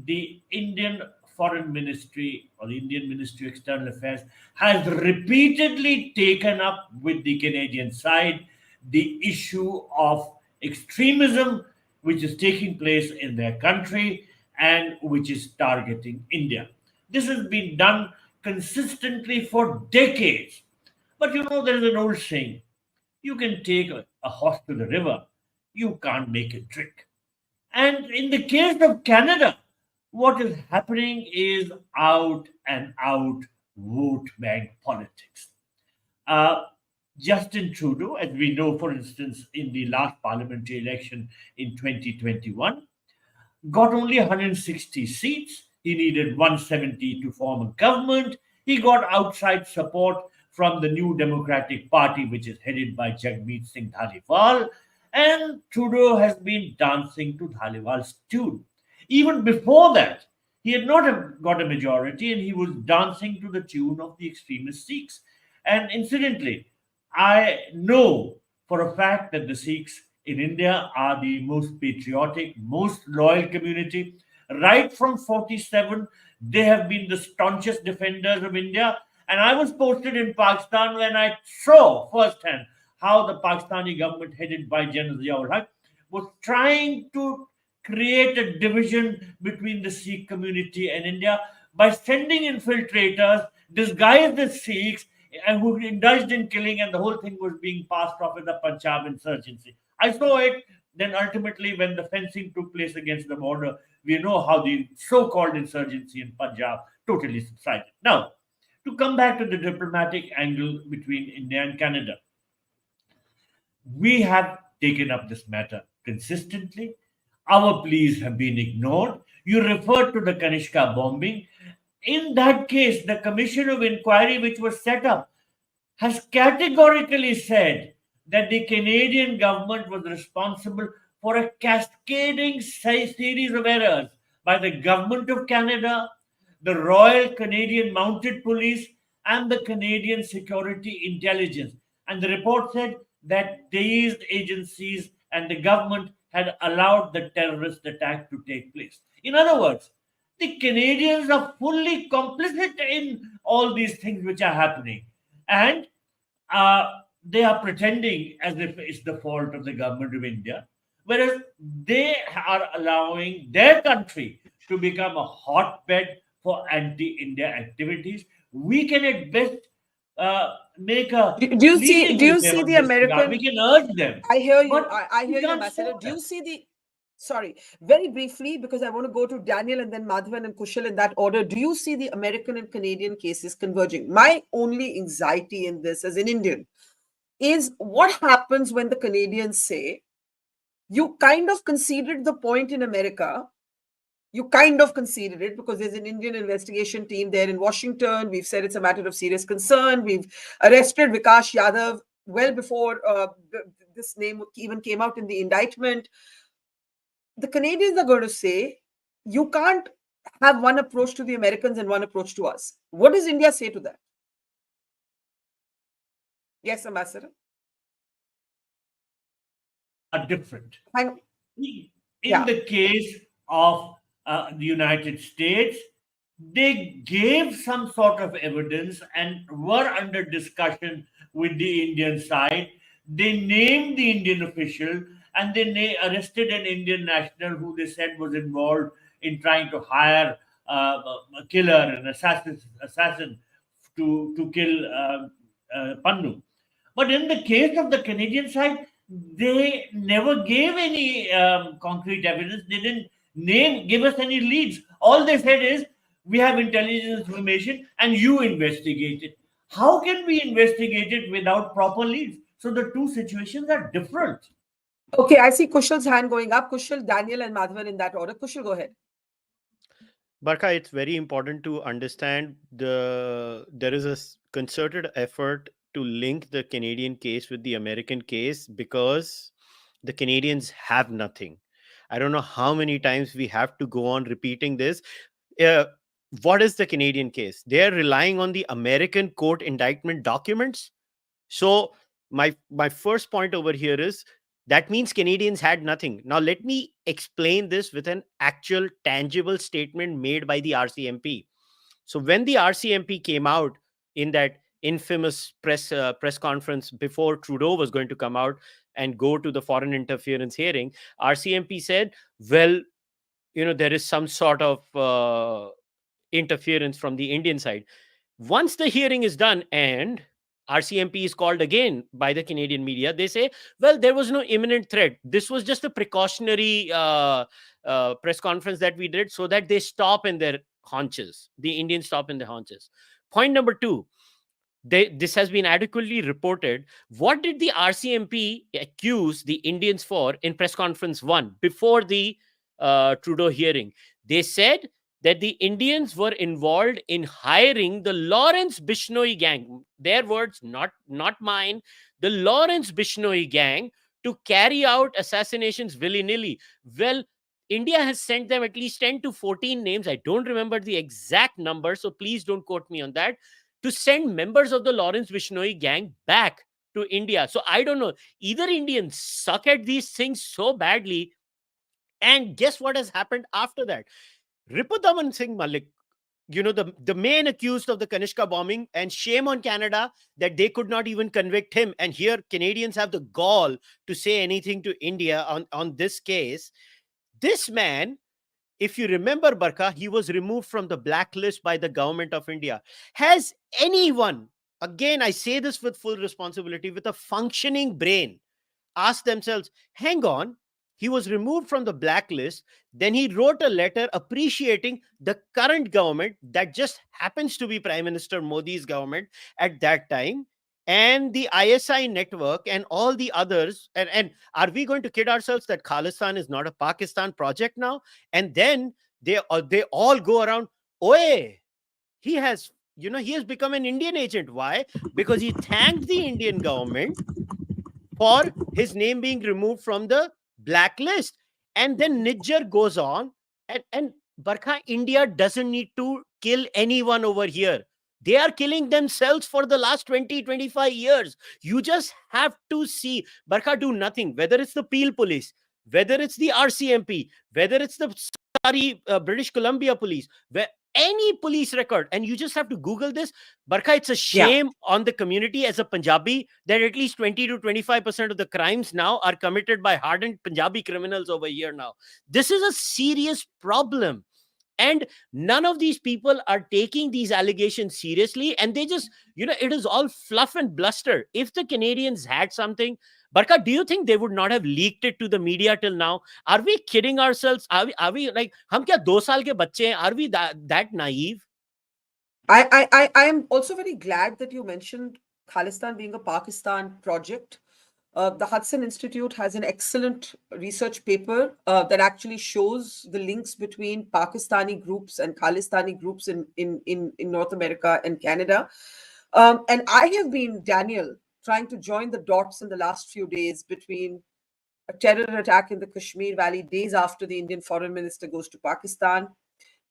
the Indian Foreign Ministry or the Indian Ministry of External Affairs has repeatedly taken up with the Canadian side the issue of extremism which is taking place in their country and which is targeting India. This has been done consistently for decades. But you know, there is an old saying, you can take a horse to the river, you can't make it drink. And in the case of Canada, what is happening is out and out vote bank politics. Justin Trudeau, as we know, for instance, in the last parliamentary election in 2021, got only 160 seats. He needed 170 to form a government. He got outside support from the New Democratic Party, which is headed by Jagmeet Singh Dhaliwal, and Trudeau has been dancing to Dhaliwal's tune. Even before that, he had not got a majority, and he was dancing to the tune of the extremist Sikhs. And incidentally, I know for a fact that the Sikhs in India are the most patriotic, most loyal community. Right from 47, they have been the staunchest defenders of India. And I was posted in Pakistan when I saw firsthand how the Pakistani government, headed by General Ziaul Haq, was trying to create a division between the Sikh community and India by sending infiltrators disguised as Sikhs and who indulged in killing, and the whole thing was being passed off as the Punjab insurgency. I saw it. Then ultimately, when the fencing took place against the border, we know how the so-called insurgency in Punjab totally subsided. Now, to come back to the diplomatic angle between India and Canada, we have taken up this matter consistently. Our pleas have been ignored. You referred to the Kanishka bombing. In that case, the Commission of Inquiry, which was set up, has categorically said that the Canadian government was responsible for a cascading series of errors by the Government of Canada, the Royal Canadian Mounted Police, and the Canadian Security Intelligence. And the report said that these agencies and the government had allowed the terrorist attack to take place. In other words, the Canadians are fully complicit in all these things which are happening. And they are pretending as if it's the fault of the government of India, whereas they are allowing their country to become a hotbed for anti-India activities. We can at best make a Do you see? pleading Do you with them see on the this regard. American? We can urge them. I hear you. But I we hear you, can't Ambassador. stop Do you them. see the? Sorry, very briefly, because I want to go to Daniel and then Madhavan and Kushal in that order. Do you see the American and Canadian cases converging? My only anxiety in this, as an Indian, is what happens when the Canadians say, you kind of conceded the point in America. You kind of conceded it because there's an Indian investigation team there in Washington. We've said it's a matter of serious concern. We've arrested Vikash Yadav well before this name even came out in the indictment. The Canadians are going to say, you can't have one approach to the Americans and one approach to us. What does India say to that? Yes, Ambassador? Are different. In the case of the United States, they gave some sort of evidence and were under discussion with the Indian side. They named the Indian official and they arrested an Indian national who they said was involved in trying to hire a killer, an assassin to kill Pannun. But in the case of the Canadian side, they never gave any concrete evidence. They didn't give us any leads. All they said is, we have intelligence information and you investigate it. How can we investigate it without proper leads? So the two situations are different. Okay, I see Kushal's hand going up. Kushal, Daniel, and Madhavan in that order. Kushal, go ahead. Barkha, it's very important to understand there is a concerted effort to link the Canadian case with the American case because the Canadians have nothing. I don't know how many times we have to go on repeating this. What is the Canadian case? They're relying on the American court indictment documents. So my first point over here is that means Canadians had nothing. Now, let me explain this with an actual tangible statement made by the RCMP. So when the RCMP came out in that infamous press conference before Trudeau was going to come out and go to the foreign interference hearing, RCMP said, well, there is some sort of interference from the Indian side. Once the hearing is done and RCMP is called again by the Canadian media, they say, well, there was no imminent threat. This was just a precautionary press conference that we did so that they stop in their haunches. The Indians stop in their haunches. Point number two, this has been adequately reported. What did the RCMP accuse the Indians for in press conference 1 before the Trudeau hearing? They said that the Indians were involved in hiring the Lawrence Bishnoi gang. Their words, not mine. The Lawrence Bishnoi gang to carry out assassinations willy-nilly. Well, India has sent them at least 10 to 14 names. I don't remember the exact number, so please don't quote me on that. To send members of the Lawrence Bishnoi gang back to India. So I don't know. Either Indians suck at these things so badly, and guess what has happened after that? Madhavan Singh Malik, the main accused of the Kanishka bombing, and shame on Canada that they could not even convict him. And here Canadians have the gall to say anything to India on this case. This man, if you remember, Barkha, he was removed from the blacklist by the government of India. Has anyone, again, I say this with full responsibility, with a functioning brain, asked themselves, hang on, he was removed from the blacklist. Then he wrote a letter appreciating the current government that just happens to be Prime Minister Modi's government at that time, and the ISI network and all the others. And are we going to kid ourselves that Khalistan is not a Pakistan project now? And then they all go around, Oe, he has become an Indian agent. Why? Because he thanked the Indian government for his name being removed from the blacklist. And then Nijjar goes on and Barkha, India doesn't need to kill anyone over here. They are killing themselves for the last 20, 25 years. You just have to see, Barkha, do nothing, whether it's the Peel police, whether it's the RCMP, whether it's the British Columbia police, any police record, and you just have to Google this. Barkha, it's a shame on the community as a Punjabi that at least 20 to 25% of the crimes now are committed by hardened Punjabi criminals over here now. This is a serious problem. And none of these people are taking these allegations seriously. And they just, it is all fluff and bluster. If the Canadians had something, Barkha, do you think they would not have leaked it to the media till now? Are we kidding ourselves? Are we like, hum kya 2 saal ke bacche hain? Are we that naive? I am also very glad that you mentioned Khalistan being a Pakistan project. The Hudson Institute has an excellent research paper that actually shows the links between Pakistani groups and Khalistani groups in North America and Canada. And I have been, Daniel, trying to join the dots in the last few days between a terror attack in the Kashmir Valley days after the Indian Foreign Minister goes to Pakistan,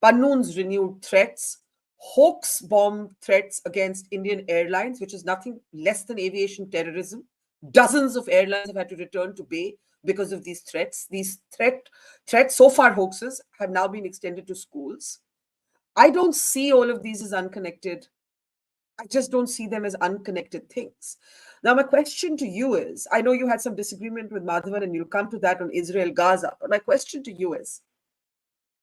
Pannun's renewed threats, hoax bomb threats against Indian Airlines, which is nothing less than aviation terrorism. Dozens of airlines have had to return to Bay because of these threats. These threats, so far hoaxes, have now been extended to schools. I don't see all of these as unconnected. I just don't see them as unconnected things. Now, my question to you is, I know you had some disagreement with Madhavan, and you'll come to that on Israel-Gaza, but my question to you is,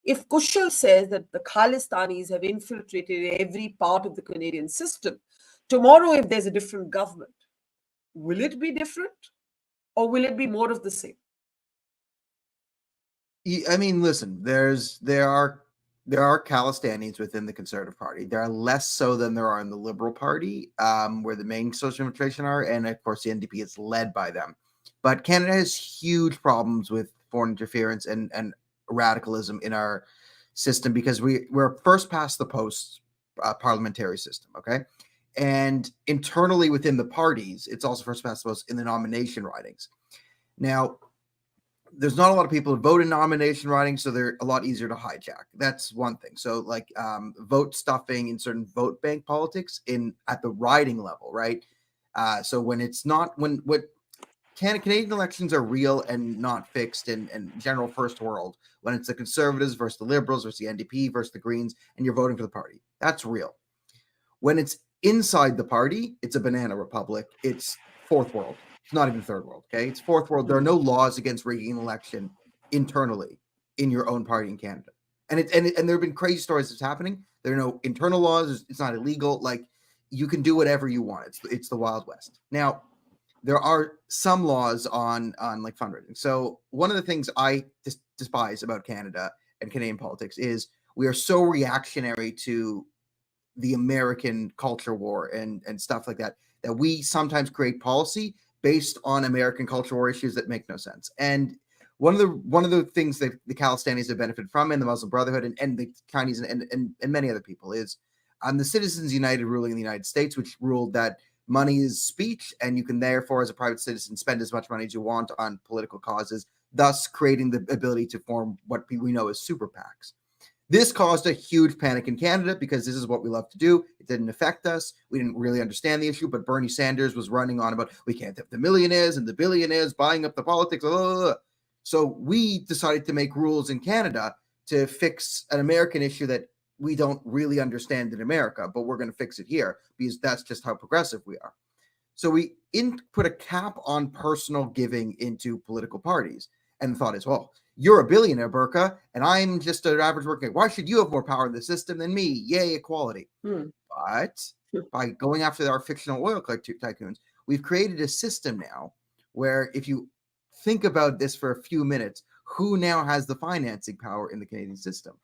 if Kushal says that the Khalistanis have infiltrated every part of the Canadian system, tomorrow if there's a different government, will it be different, or will it be more of the same? I mean, listen, there are Khalistanis within the Conservative Party. There are less so than there are in the Liberal Party, where the main social infiltration are, and of course the NDP is led by them. But Canada has huge problems with foreign interference and radicalism in our system because we're first past the post parliamentary system, okay? And internally within the parties, it's also first past the post in the nomination ridings. Now, there's not a lot of people who vote in nomination ridings, so they're a lot easier to hijack. That's one thing. So, like vote stuffing in certain vote bank politics at the riding level, right? So when it's not Canadian elections are real and not fixed in general first world. When it's the Conservatives versus the Liberals versus the NDP versus the Greens, and you're voting for the party, that's real. When it's inside the party, it's a banana republic. It's fourth world. It's not even third world. Okay, it's fourth world. There are no laws against rigging an election internally in your own party in Canada, and there have been crazy stories that's happening. There are no internal laws. It's not illegal. Like you can do whatever you want. It's the Wild West. Now, there are some laws on like fundraising. So one of the things I despise about Canada and Canadian politics is we are so reactionary to the American culture war and stuff like that we sometimes create policy based on American culture war issues that make no sense. And one of the things that the Khalistanis have benefited from, and the Muslim Brotherhood and the Chinese and many other people, is the Citizens United ruling in the United States, which ruled that money is speech, and you can therefore, as a private citizen, spend as much money as you want on political causes, thus creating the ability to form what we know as super PACs. This caused a huge panic in Canada because this is what we love to do. It didn't affect us. We didn't really understand the issue, but Bernie Sanders was running on about we can't have the millionaires and the billionaires buying up the politics. Blah, blah, blah. So we decided to make rules in Canada to fix an American issue that we don't really understand in America, but we're going to fix it here because that's just how progressive we are. So we put a cap on personal giving into political parties. And the thought is, well, you're a billionaire, Barkha, and I'm just an average worker. Why should you have more power in the system than me? Yay, equality. But by going after our fictional oil tycoons, we've created a system now where if you think about this for a few minutes, who now has the financing power in the Canadian system?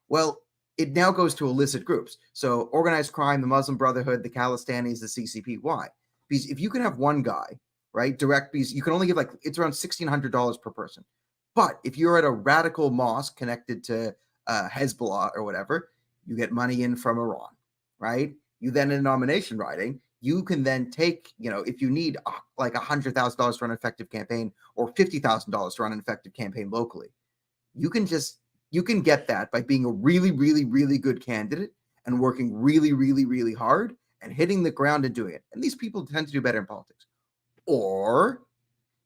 Well, it now goes to illicit groups. So organized crime, the Muslim Brotherhood, the Khalistanis, the CCP. Why? Because if you can have one guy, right, because you can only give it's around $1,600 per person. But if you're at a radical mosque connected to Hezbollah or whatever, you get money in from Iran, right? You then in a nomination riding, you can then take, if you need like $100,000 to run an effective campaign or $50,000 to run an effective campaign locally, you can get that by being a really, really, really good candidate and working really, really, really hard and hitting the ground and doing it. And these people tend to do better in politics. Or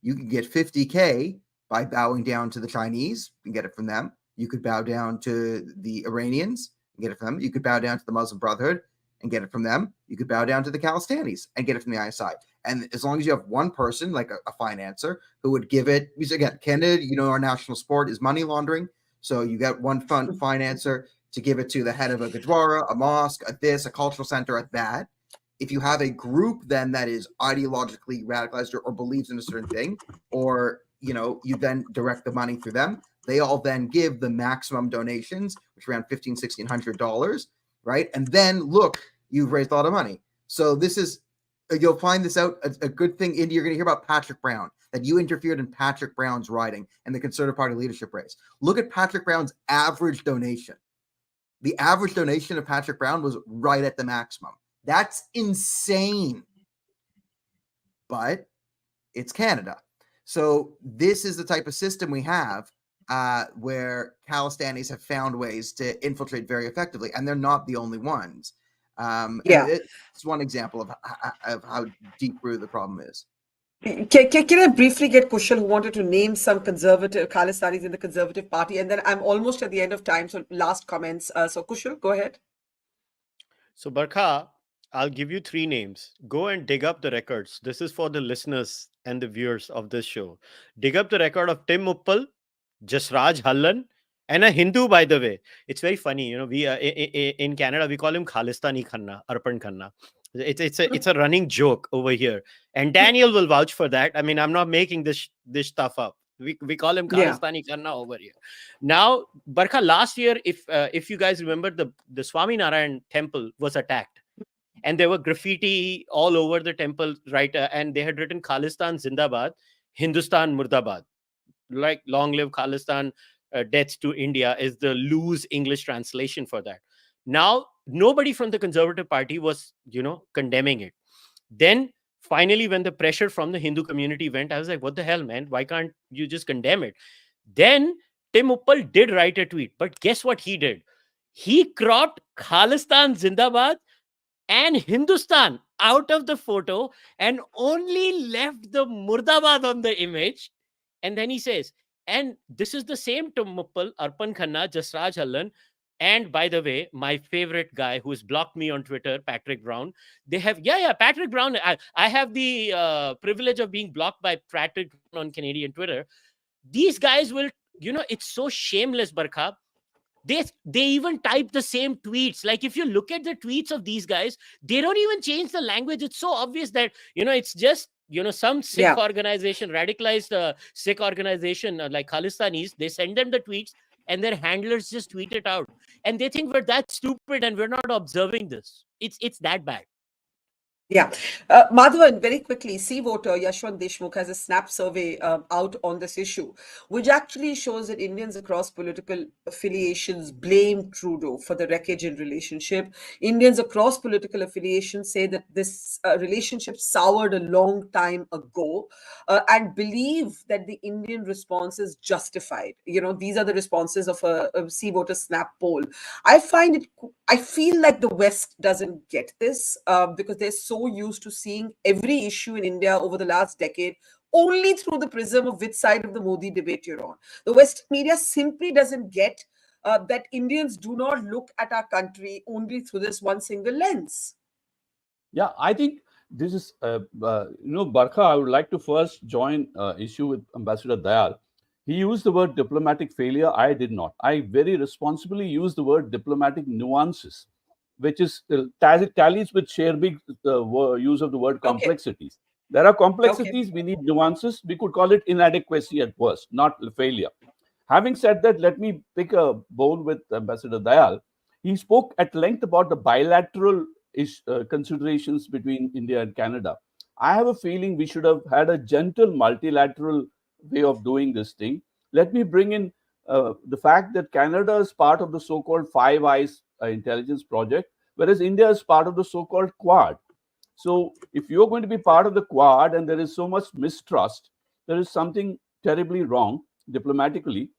you can get $50K by bowing down to the Chinese and get it from them. You could bow down to the Iranians, and get it from them. You could bow down to the Muslim Brotherhood and get it from them. You could bow down to the Khalistanis and get it from the ISI. And as long as you have one person, like a financer, who would give it, because again, Canada, our national sport is money laundering. So you got one financer to give it to the head of a Gurdwara, a mosque, a cultural center, at that. If you have a group then that is ideologically radicalized or believes in a certain thing, or you then direct the money through them, they all then give the maximum donations, which are around $1,500-$1,600, right? And then look, you've raised a lot of money. So this is, you'll find this out, a good thing, India, you're going to hear about Patrick Brown, that you interfered in Patrick Brown's riding in the Conservative Party leadership race. Look at Patrick Brown's average donation. The average donation of Patrick Brown was right at the maximum. That's insane. But it's Canada. So this is the type of system we have where Khalistanis have found ways to infiltrate very effectively, and they're not the only ones. It's one example of how deep-rooted the problem is. Can I briefly get Kushal, who wanted to name some conservative Khalistanis in the Conservative Party, and then I'm almost at the end of time, so last comments. So Kushal, go ahead. So Barkha, I'll give you 3 names. Go and dig up the records. This is for the listeners and the viewers of this show. Dig up the record of Tim Uppal, Jasraj Hallan, and a Hindu, by the way. It's very funny. We in Canada, we call him Khalistani Khanna, Arpan Khanna. It's a running joke over here. And Daniel will vouch for that. I mean, I'm not making this stuff up. We call him Khalistani Khanna over here. Now, Barkha, last year, if you guys remember, the Swami Narayanan temple was attacked. And there were graffiti all over the temple, right? And they had written Khalistan Zindabad, Hindustan Murdabad. Like, long live Khalistan, deaths to India is the loose English translation for that. Now, nobody from the Conservative Party was, condemning it. Then, finally, when the pressure from the Hindu community went, I was like, what the hell, man? Why can't you just condemn it? Then, Tim Uppal did write a tweet. But guess what he did? He cropped Khalistan Zindabad and Hindustan out of the photo and only left the Murdabad on the image. And then he says, and this is the same Tim Uppal, Arpan Khanna, Jasraj Hallan, and by the way, my favorite guy who's blocked me on Twitter, Patrick Brown. They have, Patrick Brown. I have the privilege of being blocked by Patrick Brown on Canadian Twitter. These guys will, it's so shameless, Barkha. They even type the same tweets. Like, if you look at the tweets of these guys, they don't even change the language. It's so obvious that, it's just, some Sikh organization, radicalized Sikh organization like Khalistanis, they send them the tweets and their handlers just tweet it out. And they think we're that stupid and we're not observing this. It's that bad. Yeah. Madhavan, very quickly, Sea Voter Yashwant Deshmukh has a snap survey out on this issue, which actually shows that Indians across political affiliations blame Trudeau for the wreckage in relationship. Indians across political affiliations say that this relationship soured a long time ago and believe that the Indian response is justified. These are the responses of a Sea Voter snap poll. I feel like the West doesn't get this because they're so used to seeing every issue in India over the last decade only through the prism of which side of the Modi debate you're on. The Western media simply doesn't get that Indians do not look at our country only through this one single lens. Yeah, I think this is, Barkha, I would like to first join issue with Ambassador Dayal. He used the word diplomatic failure. I did not. I very responsibly used the word diplomatic nuances, which is tallies with Sherbir's use of the word complexities. There are complexities, we need nuances. We could call it inadequacy at worst, not failure. Having said that, let me pick a bone with Ambassador Dayal. He spoke at length about the bilateral considerations between India and Canada. I have a feeling we should have had a gentle multilateral way of doing this thing. Let me bring in the fact that Canada is part of the so-called Five Eyes intelligence project, whereas India is part of the so-called Quad. So if you're going to be part of the Quad and there is so much mistrust, there is something terribly wrong diplomatically.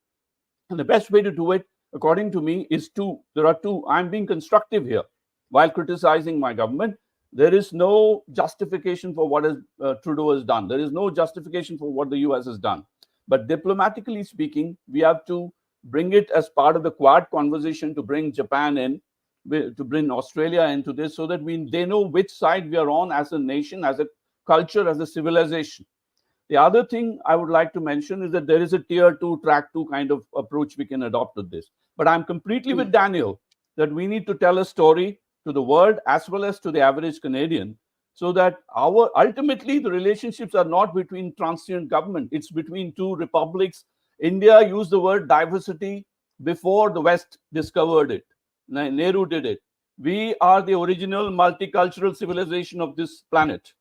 And the best way to do it, according to me, is there are two. I'm being constructive here while criticizing my government. There is no justification for what Trudeau has done. There is no justification for what the US has done. But diplomatically speaking, we have to bring it as part of the Quad conversation to bring Japan in to bring Australia into this so that they know which side we are on as a nation, as a culture, as a civilization. The other thing I would like to mention is that there is a tier 2, track 2 kind of approach we can adopt to this. But I'm completely with Daniel that we need to tell a story to the world as well as to the average Canadian, so that ultimately the relationships are not between transient government, it's between two republics. India used the word diversity before the West discovered it. Nehru did it. We are the original multicultural civilization of this planet.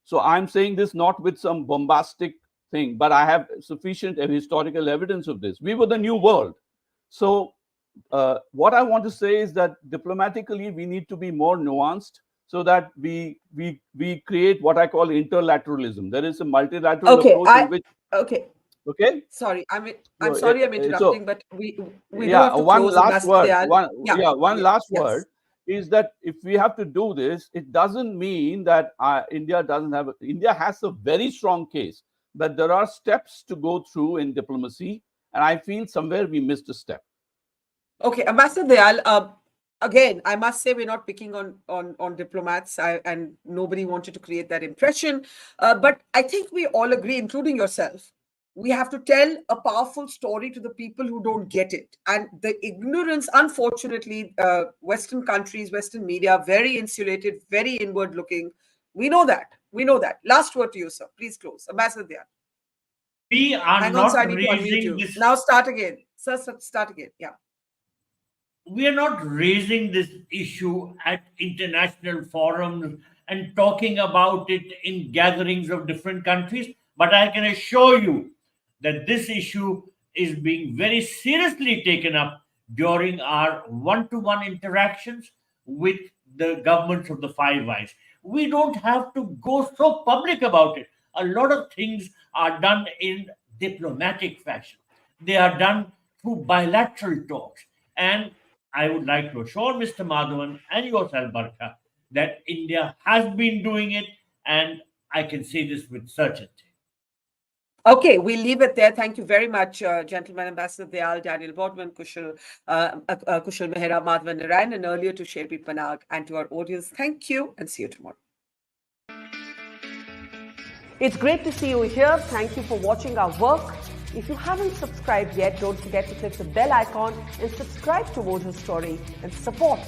So I'm saying this not with some bombastic thing, but I have sufficient historical evidence of this. We were the new world. So what I want to say is that diplomatically, we need to be more nuanced so that we create what I call interlateralism. There is a multilateral approach in which... Okay. Sorry, I'm sorry I'm interrupting, but we do have to one close. last word. One last word is that if we have to do this, it doesn't mean that India has a very strong case, but there are steps to go through in diplomacy, and I feel somewhere we missed a step. Okay, Ambassador Dayal, again, I must say we're not picking on diplomats, and nobody wanted to create that impression. But I think we all agree, including yourself, we have to tell a powerful story to the people who don't get it. And the ignorance, unfortunately, Western countries, Western media, very insulated, very inward looking. We know that. We know that. Last word to you, sir. Please close. Ambassador Dayal. We are not raising this. Now start again. Sir, start again. Yeah. We are not raising this issue at international forums and talking about it in gatherings of different countries, but I can assure you that this issue is being very seriously taken up during our one-to-one interactions with the governments of the Five Eyes. We don't have to go so public about it. A lot of things are done in diplomatic fashion. They are done through bilateral talks. And I would like to assure Mr. Madhavan and yourself, Barkha, that India has been doing it, and I can say this with certainty. Okay, we'll leave it there. Thank you very much, gentlemen. Ambassador Dayal, Daniel Bordman, Kushal Mehra, Madhavan, Narayanan, and earlier to Sherbir, Panag, and to our audience. Thank you, and see you tomorrow. It's great to see you here. Thank you for watching our work. If you haven't subscribed yet, don't forget to click the bell icon and subscribe to Mojo Story and support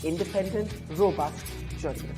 independent, robust journalism.